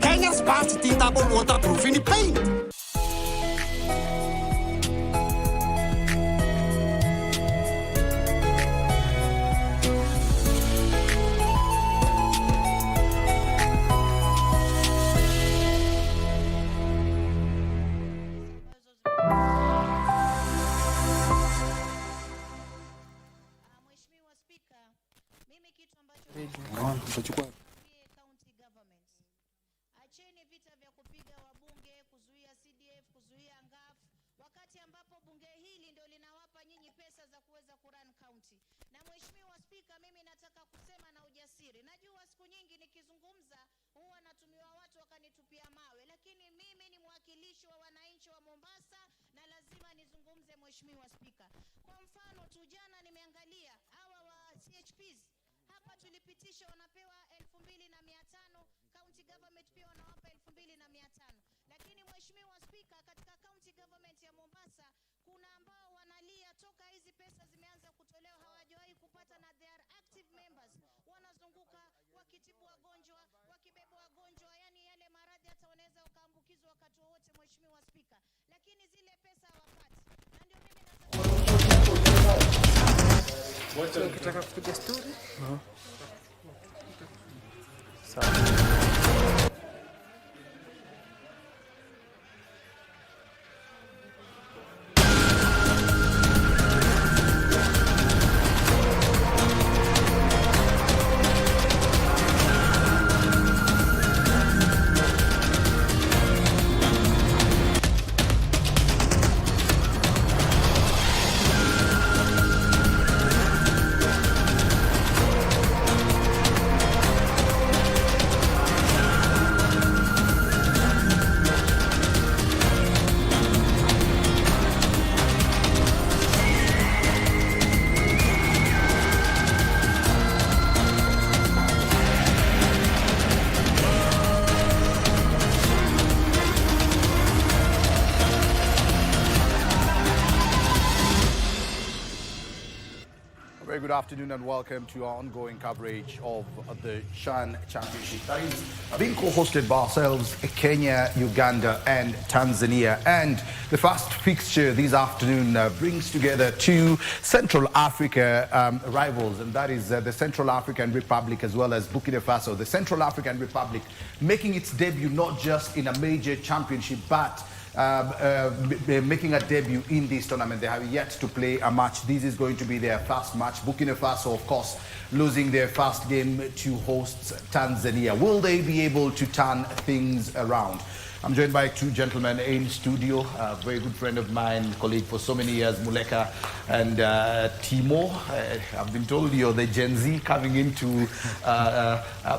Kenya's fast tinable waterproofing paint. Mheshimiwa Spika. Kwa mfano tu jana nimeangalia hawa wa CHPs hapa tulipitisha wanapewa 2,500, county government pia wanawapa 2,500. Lakini Mheshimiwa Spika, katika county government ya Mombasa kuna ambao wanalia toka hizi pesa zimeanza kutolewa hawajawahi kupata, na they are active members. Wanazunguka wakitibu wagonjwa, wakibeba wagonjwa, yani yale maradhi hata wanaweza wakaambukizwa wakati wowote Mheshimiwa Spika. Lakini zile pesa hawapati. Na ndio mimi Ukitaka kupiga story? Very good afternoon and welcome to our ongoing coverage of the Shan Championship. That is being co-hosted by ourselves, Kenya, Uganda and Tanzania. And the first fixture this afternoon brings together two Central Africa rivals, and that is the Central African Republic as well as Burkina Faso. The Central African Republic making its debut not just in a major championship, but making a debut in this tournament. They have yet to play a match. This is going to be their first match. Burkina Faso, of course, losing their first game to hosts Tanzania. Will they be able to turn things around? I'm joined by two gentlemen in studio, a very good friend of mine, colleague for so many years, Muleka and Timo. I've been told you're the Gen Z coming in to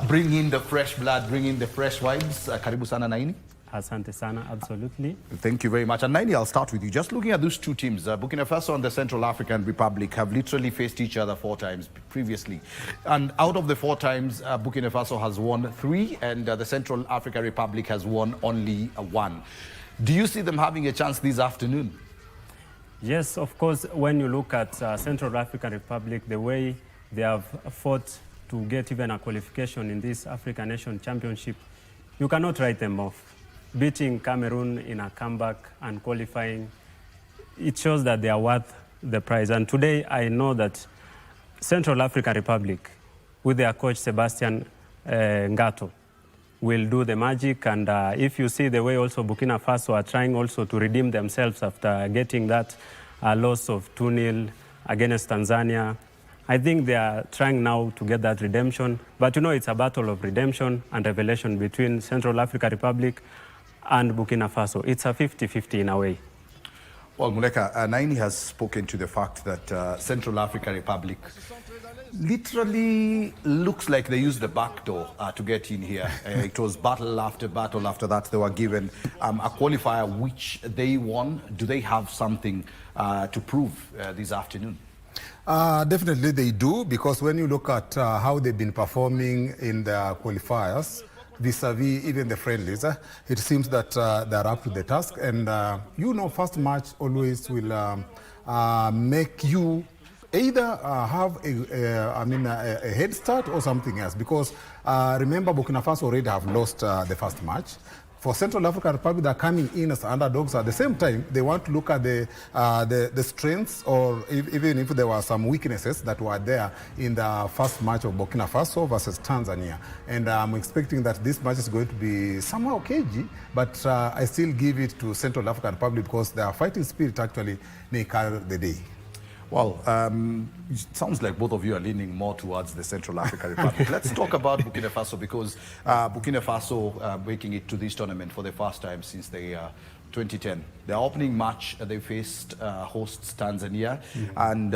bring in the fresh blood, bring in the fresh vibes. Karibu sana Naini. Asante sana, absolutely. Thank you very much. And Naini, I'll start with you. Just looking at those two teams, Burkina Faso and the Central African Republic have literally faced each other 4 times previously. And out of the 4 times, Burkina Faso has won 3 and the Central African Republic has won only 1. Do you see them having a chance this afternoon? Yes, of course. When you look at Central African Republic, the way they have fought to get even a qualification in this African Nation Championship, you cannot write them off. beating Cameroon in a comeback and qualifying, it shows that they are worth the prize. And today I know that Central African Republic, with their coach Sebastian Ngato, will do the magic. And if you see the way also Burkina Faso are trying also to redeem themselves after getting that loss of 2-0 against Tanzania, I think they are trying now to get that redemption. But you know, it's a battle of redemption and revelation between Central African Republic and Burkina Faso. It's a 50-50 in a way. Well, Muleka, Naini has spoken to the fact that Central African Republic literally looks like they used the back door to get in here. It was battle after battle. After that, they were given a qualifier which they won. Do they have something to prove this afternoon? Definitely they do, because when you look at how they've been performing in the qualifiers, vis-a-vis even the friendlies, it seems that they're up to the task. And you know, first match always will make you either have a head start or something else, because remember, Burkina Faso already have lost the first match. For Central African Republic, they're coming in as underdogs. At the same time, they want to look at the strengths, or even if there were some weaknesses that were there in the first match of Burkina Faso versus Tanzania. And I'm expecting that this match is going to be somehow cagey, but I still give it to Central African Republic because their fighting spirit actually may carry the day. Well, it sounds like both of you are leaning more towards the Central African Republic. Let's talk about Burkina Faso, because Burkina Faso making it to this tournament for the first time since the 2010. Their opening match, they faced hosts Tanzania, and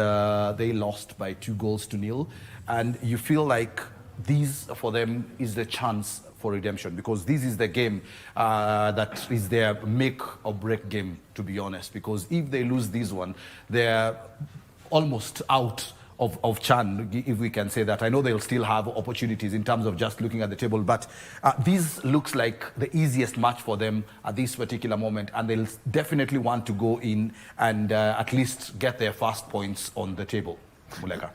they lost by 2-0. And you feel like these, for them, is the chance for redemption, because this is the game that is their make or break game, to be honest, because if they lose this one, they're almost out of Chan, if we can say that. I know they'll still have opportunities in terms of just looking at the table, but this looks like the easiest match for them at this particular moment, and they'll definitely want to go in and at least get their first points on the table. Muleka.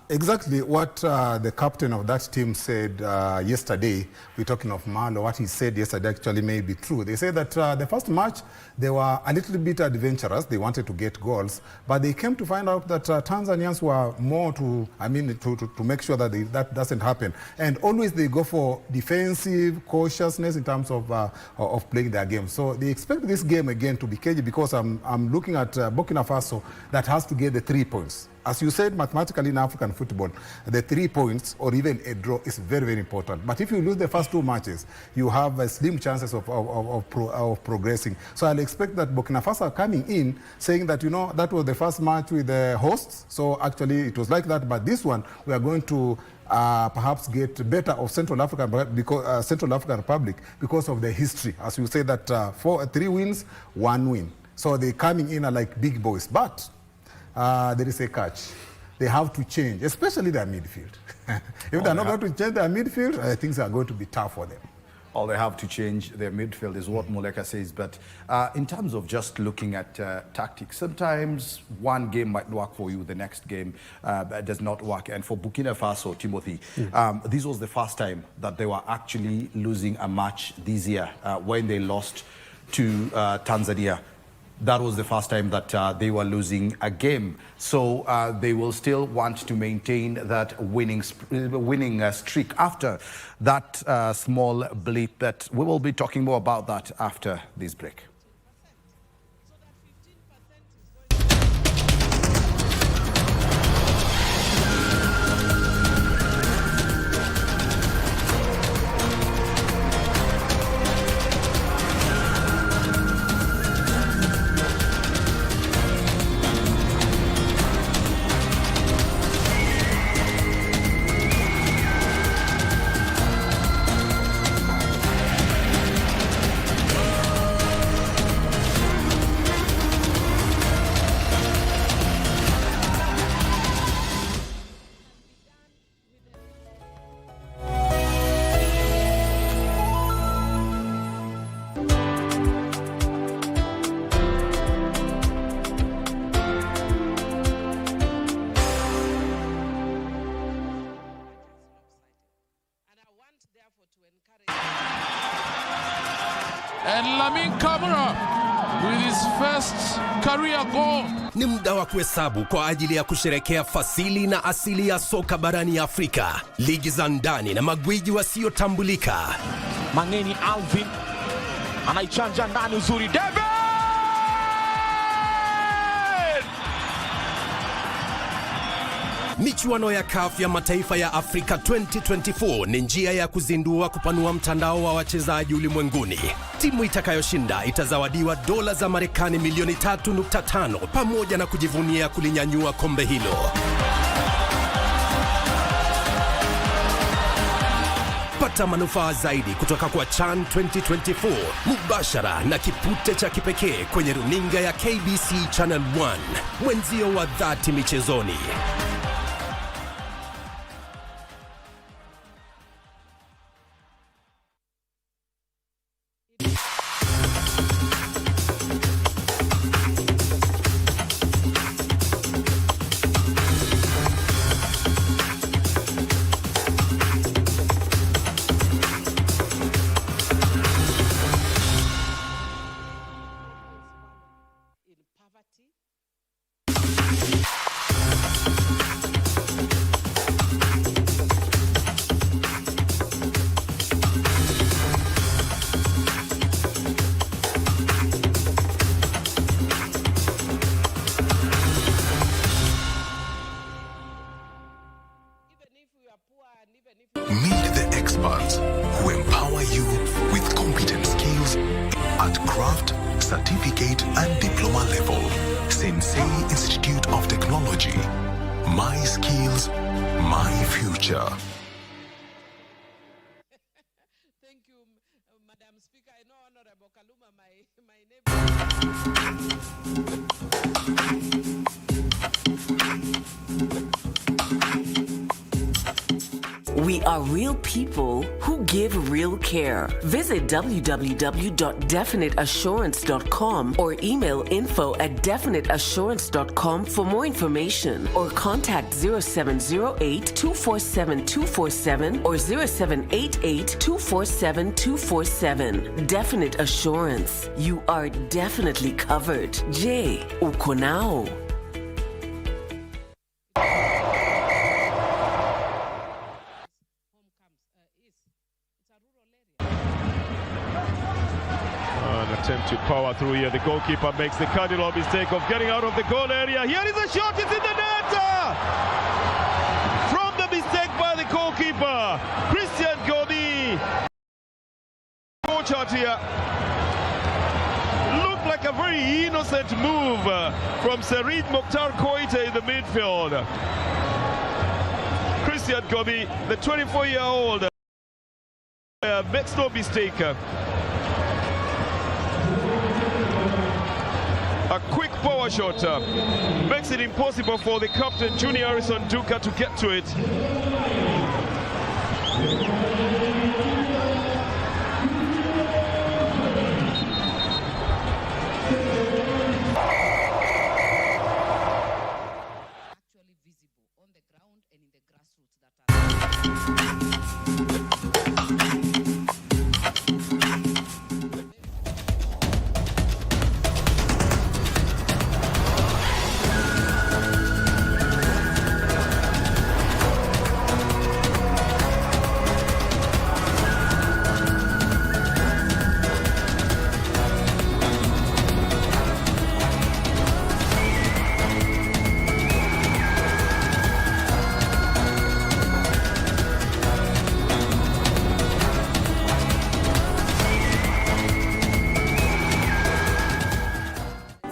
Exactly what the captain of that team said yesterday. We're talking of Malo. What he said yesterday actually may be true. They said that the first match, they were a little bit adventurous. They wanted to get goals, but they came to find out that Tanzanians were more to make sure that that doesn't happen. And always they go for defensive cautiousness in terms of playing their game. So they expect this game again to be cagey, because I'm looking at Burkina Faso that has to get the 3 points. As you said, mathematically in African football, the 3 points or even a draw is very, very important. But if you lose the first 2 matches, you have slim chances of progressing. So I'll expect that Burkina Faso are coming in saying that, you know, that was the first match with the hosts. So actually it was like that. But this one, we are going to perhaps get better of Central African Republic because of the history. As you say that 3 wins, 1 win. So they're coming in like big boys. But there is a catch. They have to change, especially their midfield. If they're not going to change their midfield, things are going to be tough for them. All they have to change their midfield is what Muleka says. But in terms of just looking at tactics, sometimes one game might work for you, the next game does not work. And for Burkina Faso, Timothy, this was the first time that they were actually losing a match this year when they lost to Tanzania. That was the first time that they were losing a game. So they will still want to maintain that winning streak after that small blip. But we will be talking more about that after this break. And Lamin Camara with his first career goal. Ni muda wa kuhesabu kwa ajili ya kusherekea fasili na asili ya soka barani Afrika, ligi za ndani na magwiji wasiotambulika. Mangeni Alvin anaichanja ndani uzuri, David! Michuano ya CAF ya mataifa ya Afrika 2024 ni njia ya kuzindua kupanua mtandao wa wachezaji ulimwenguni. Timu itakayoshinda itazawadiwa dola za Marekani milioni 3.5 pamoja na kujivunia kulinyanyua kombe hilo. Pata manufaa zaidi kutoka kwa CHAN 2024 mubashara na kipute cha kipekee kwenye runinga ya KBC Channel 1, mwenzio wa dhati michezoni. Meet the experts who empower you with competent skills at craft, certificate and diploma level. Sensei Institute of Technology. My skills, my future. Thank you, Madam Speaker. I know Honorable Kaluma, my We are real people who give real care. Visit www.definiteassurance.com or email info@definiteassurance.com for more information, or contact 0708-247-247 or 0788-247-247. Definite Assurance. You are definitely covered. J. Uko nao. Attempt to power through here. The goalkeeper makes the cardinal mistake of getting out of the goal area. Here is a shot, it's in the net! From the mistake by the goalkeeper, Christian Gobi. Coach out here. Looked like a very innocent move from Sarid Mokhtar Koite in the midfield. Christian Gobi, the 24-year-old, makes no mistake. A quick power shot makes it impossible for the captain, Junior Harrison Duka, to get to it. actually visible on the ground and in the grassroots that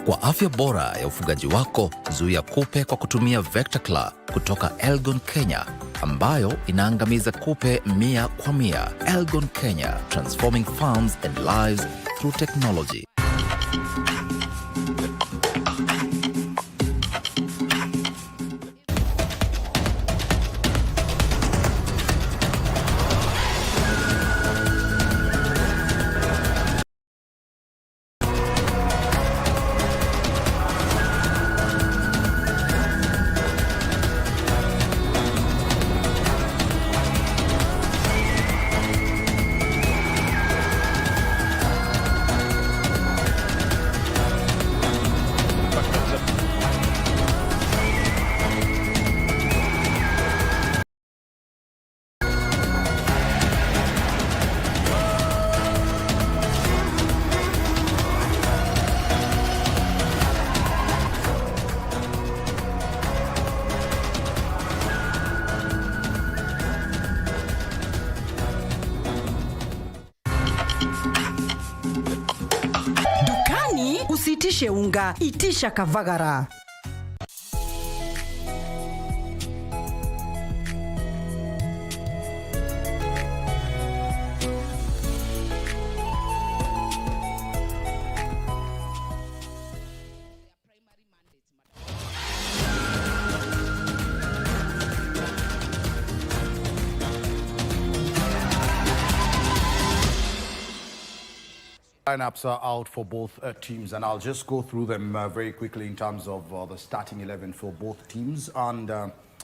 Kwa afya bora ya ufugaji wako, zuia kupe kwa kutumia Vectaclar kutoka Elgon Kenya, ambayo inaangamiza kupe 100%. Elgon Kenya, transforming farms and lives through technology. Usiitishe unga, itisha Kavagara. Lineups are out for both teams, and I'll just go through them very quickly in terms of the starting 11 for both teams. And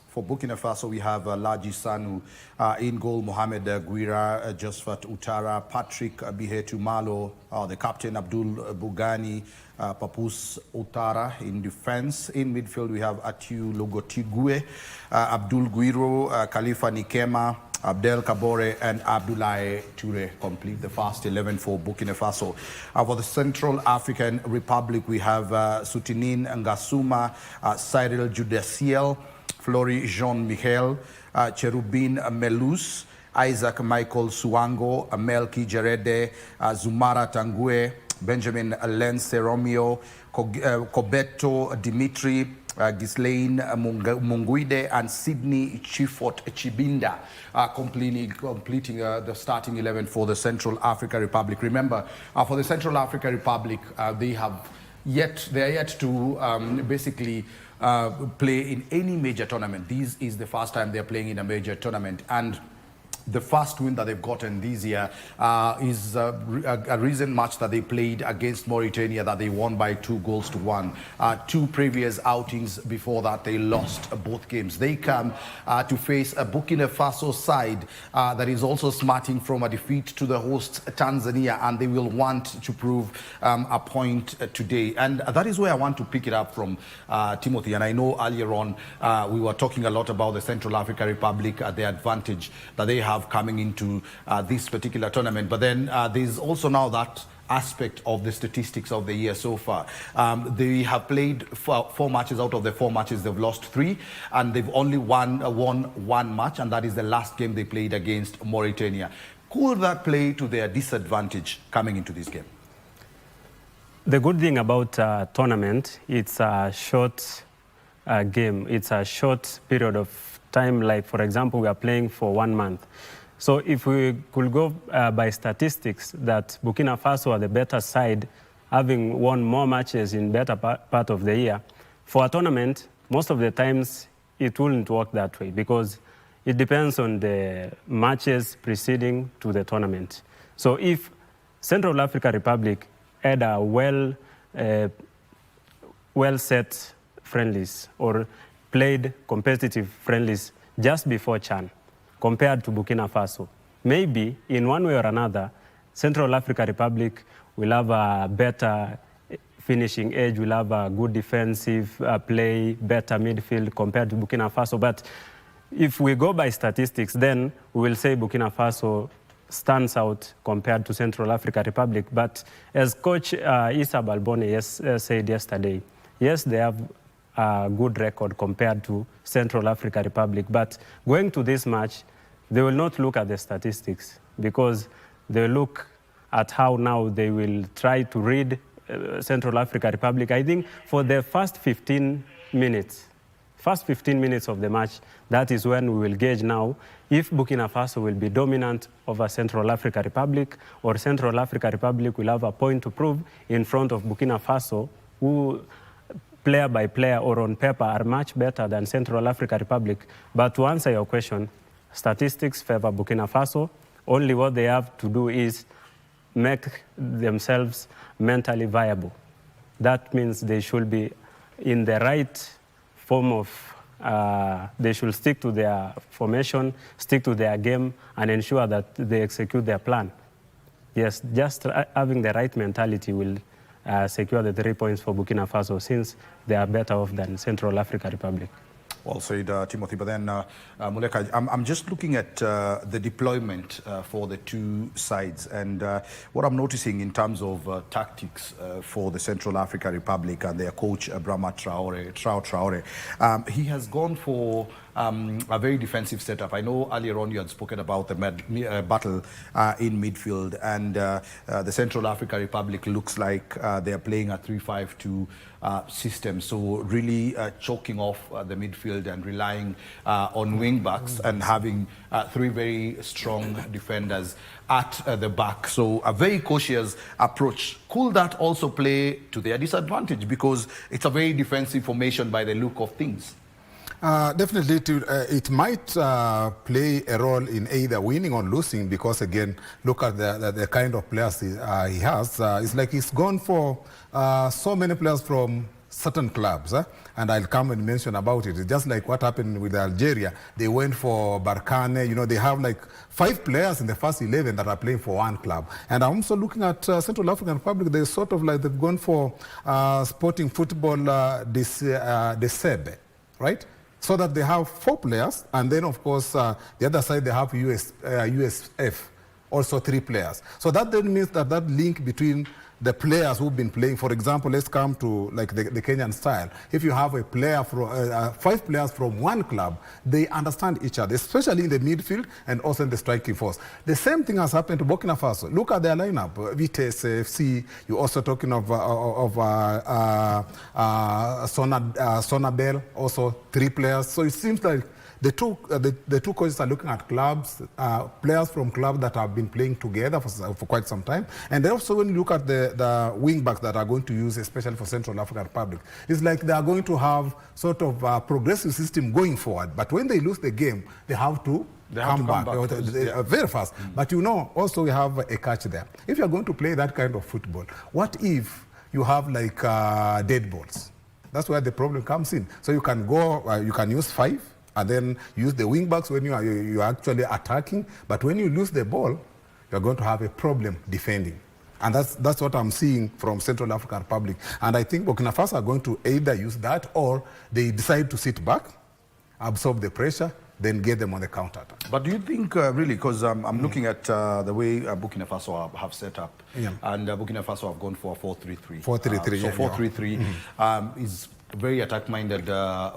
for Burkina Faso, we have Laji Sanu in goal, Mohamed Guira, Josephat Utara, Patrick Bihetu Malo, the captain Abdul Bugani, Papus Utara in defense. In midfield, we have Atiu Logotigwe, Abdul Guiro, Khalifa Nikema, Abdel Kabore and Abdoulaye Toure complete the first 11 for Burkina Faso. For the Central African Republic, we have Soutinin Ngasuma, Cyril Judiciel, Flory Jean-Michel, Cherubin Melus, Isaac Michael Suango, Melki Jerede, Zumara Tangue, Benjamin Lense Romeo, Kobeto Dimitri, Ghislaine Munguide and Sydney Chifot Chibinda completing the starting 11 for the Central African Republic. Remember, for the Central African Republic, they are yet to basically play in any major tournament. This is the first time they're playing in a major tournament, and the first win that they've gotten this year is a recent match that they played against Mauritania that they won by 2-1. 2 previous outings before that, they lost both games. They come to face a Burkina Faso side that is also smarting from a defeat to the host Tanzania, and they will want to prove a point today. And that is where I want to pick it up from, Timothy. And I know earlier on we were talking a lot about the Central African Republic, the advantage that they have coming into this particular tournament. But then there's also now that aspect of the statistics of the year so far. They have played 4 matches. Out of the 4 matches, they've lost 3, and they've only won 1 match, and that is the last game they played against Mauritania. Could that play to their disadvantage coming into this game? The good thing about tournament, it's a short game. It's a short period of time. Like, for example, we are playing for 1 month. So if we could go by statistics that Burkina Faso are the better side, having won more matches in better part of the year, for a tournament, most of the times it wouldn't work that way because it depends on the matches preceding to the tournament. So if Central African Republic had a well-set friendlies or played competitive friendlies just before CHAN compared to Burkina Faso, maybe in one way or another, Central African Republic will have a better finishing edge, will have a good defensive play, better midfield compared to Burkina Faso. But if we go by statistics, then we will say Burkina Faso stands out compared to Central African Republic. But as Coach Issa Balboni said yesterday, yes, they have a good record compared to Central African Republic. But going to this match, they will not look at the statistics because they look at how now they will try to read Central African Republic. I think for the first 15 minutes of the match, that is when we will gauge now if Burkina Faso will be dominant over Central African Republic or Central African Republic will have a point to prove in front of Burkina Faso, who player by player or on paper are much better than Central African Republic. But to answer your question, statistics favor Burkina Faso. Only what they have to do is make themselves mentally viable. That means they should be in the right form of, they should stick to their formation, stick to their game, and ensure that they execute their plan. Yes, just having the right mentality will secure the 3 points for Burkina Faso since they are better off than Central African Republic. Well said, Timothy. But then, Muleka, I'm just looking at the deployment for the two sides. And what I'm noticing in terms of tactics for the Central African Republic and their coach, Brahma Traore, he has gone for a very defensive setup. I know earlier on you had spoken about the battle in midfield, and the Central African Republic looks like they are playing a 3-5-2 system, so really choking off the midfield and relying on wing backs and having three very strong defenders at the back. So a very cautious approach. Could that also play to their disadvantage, because it's a very defensive formation by the look of things? Definitely, it might play a role in either winning or losing, because again, look at the kind of players he has. It's like he's gone for so many players from certain clubs, and I'll come and mention about it. It's just like what happened with Algeria. They went for Barkhane. You know, they have like 5 players in the first 11 that are playing for one club. And I'm also looking at Central African Republic. They're sort of like they've gone for Sporting Football de Sebe, right? So that they have 4 players, and then of course the other side they have USF, also 3 players. So that then means that that link between the players who've been playing, for example, let's come to like the Kenyan style. If you have a player from 5 players from one club, they understand each other, especially in the midfield and also in the striking force. The same thing has happened to Burkina Faso. Look at their lineup. Vitesse FC. You're also talking of Sonabel, also 3 players. So it seems like the two coaches are looking at clubs, players from clubs that have been playing together for quite some time. And they also, when you look at the wing backs that are going to use, especially for Central African Republic, it's like they are going to have sort of a progressive system going forward. But when they lose the game, they have to come back very fast. But you know, also we have a catch there. If you're going to play that kind of football, what if you have like dead balls? That's where the problem comes in. So you can go, you can use 5, and then use the wing backs when you are actually attacking. But when you lose the ball, you're going to have a problem defending. And that's what I'm seeing from Central African Republic. And I think Burkina Faso are going to either use that, or they decide to sit back, absorb the pressure, then get them on the counter attack. But do you think, really, because I'm looking at the way Burkina Faso have set up, and Burkina Faso have gone for a 4-3-3. 4-3-3, so 4-3-3 is very attack-minded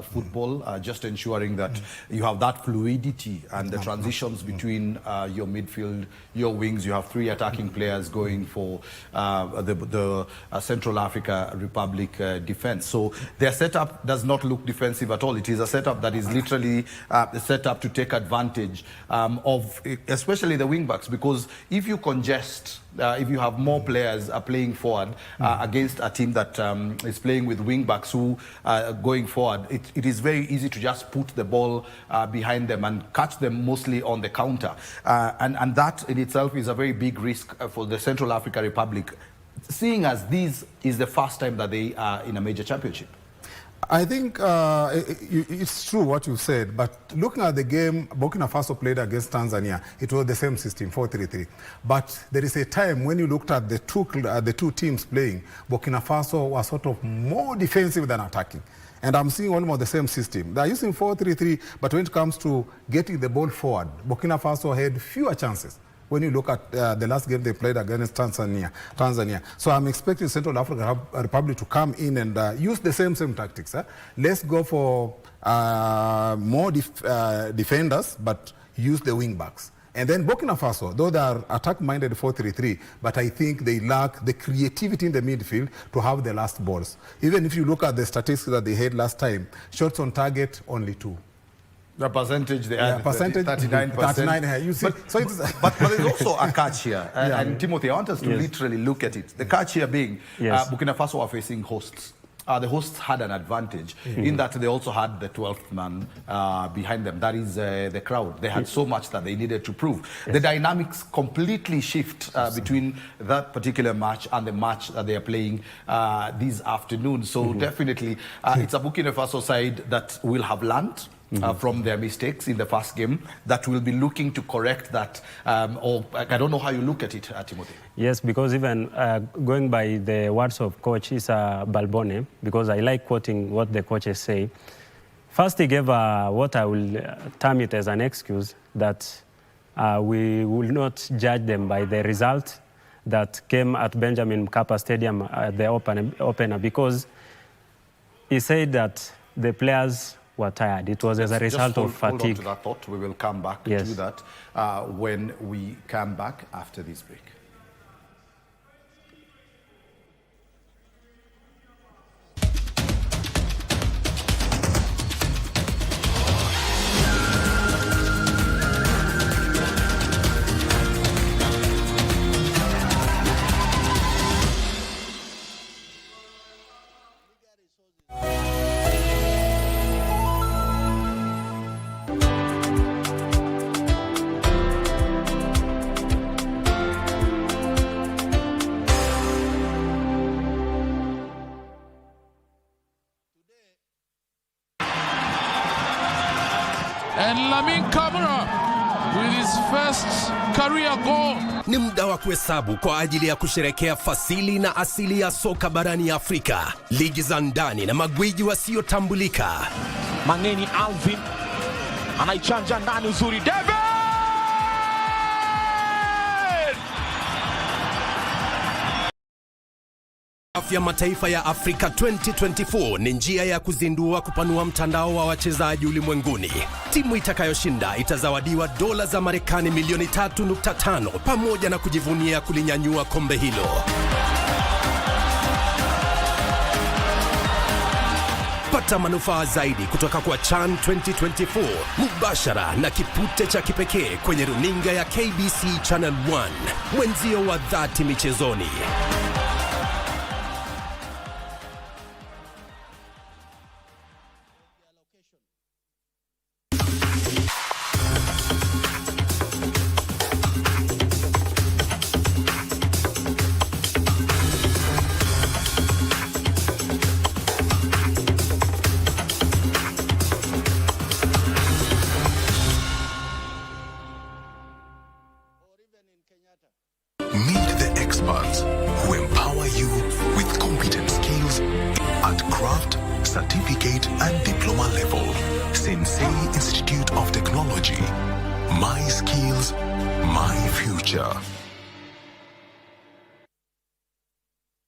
football, just ensuring that you have that fluidity and the transitions between your midfield, your wings. You have 3 attacking players going for the Central Africa Republic defense. So their setup does not look defensive at all. It is a setup that is literally set up to take advantage of especially the wing-backs, because if you congest, if you have more players playing forward against a team that is playing with wing-backs who going forward, it is very easy to just put the ball behind them and catch them mostly on the counter. And that in itself is a very big risk for the Central African Republic, seeing as this is the first time that they are in a major championship. I think it's true what you said, but looking at the game Burkina Faso played against Tanzania, it was the same system, 4-3-3. But there is a time when you looked at the two teams playing, Burkina Faso was sort of more defensive than attacking. And I'm seeing almost the same system. They're using 4-3-3, but when it comes to getting the ball forward, Burkina Faso had fewer chances. When you look at the last game they played against Tanzania. So I'm expecting Central African Republic to come in and use the same tactics. Let's go for more defenders, but use the wing backs. And then Burkina Faso, though they are attack-minded 4-3-3, but I think they lack the creativity in the midfield to have the last balls. Even if you look at the statistics that they had last time, shots on target, only 2. The percentage they had, 39%. 39, you see. But there's also a catch here. And Timothy, I want us to literally look at it. The catch here being Burkina Faso are facing hosts. The hosts had an advantage in that they also had the 12th man behind them. That is the crowd. They had so much that they needed to prove. The dynamics completely shift between that particular match and the match that they are playing this afternoon. So definitely it's a Burkina Faso side that will have learned from their mistakes in the first game, that will be looking to correct that. Or I don't know how you look at it, Timothy. Yes, because even going by the words of Coach Issa Balbone, because I like quoting what the coaches say. First, he gave what I will term it as an excuse, that we will not judge them by the result that came at Benjamin Mkapa Stadium at the opener, because he said that the players were tired. It was as a result of fatigue. Hold on to that thought. We will come back to that when we come back after this break. And Lamin Camara with his first career goal. Ni muda wa kuhesabu kwa ajili ya kusherekea fasili na asili ya soka barani Afrika, ligi za ndani na magwiji wasiotambulika. Mangeni Alvin anaichanja ndani uzuri, David! Ya mataifa ya Afrika 2024 ni njia ya kuzindua kupanua mtandao wa wachezaji ulimwenguni. Timu itakayoshinda itazawadiwa dola za Marekani milioni 3.5 pamoja na kujivunia kulinyanyua kombe hilo. Pata manufaa zaidi kutoka kwa CHAN 2024 mubashara na kipute cha kipekee kwenye runinga ya KBC Channel 1, mwenzio wa dhati michezoni. Meet the experts who empower you with competent skills at craft, certificate, and diploma level. Sensei Institute of Technology. My skills, my future.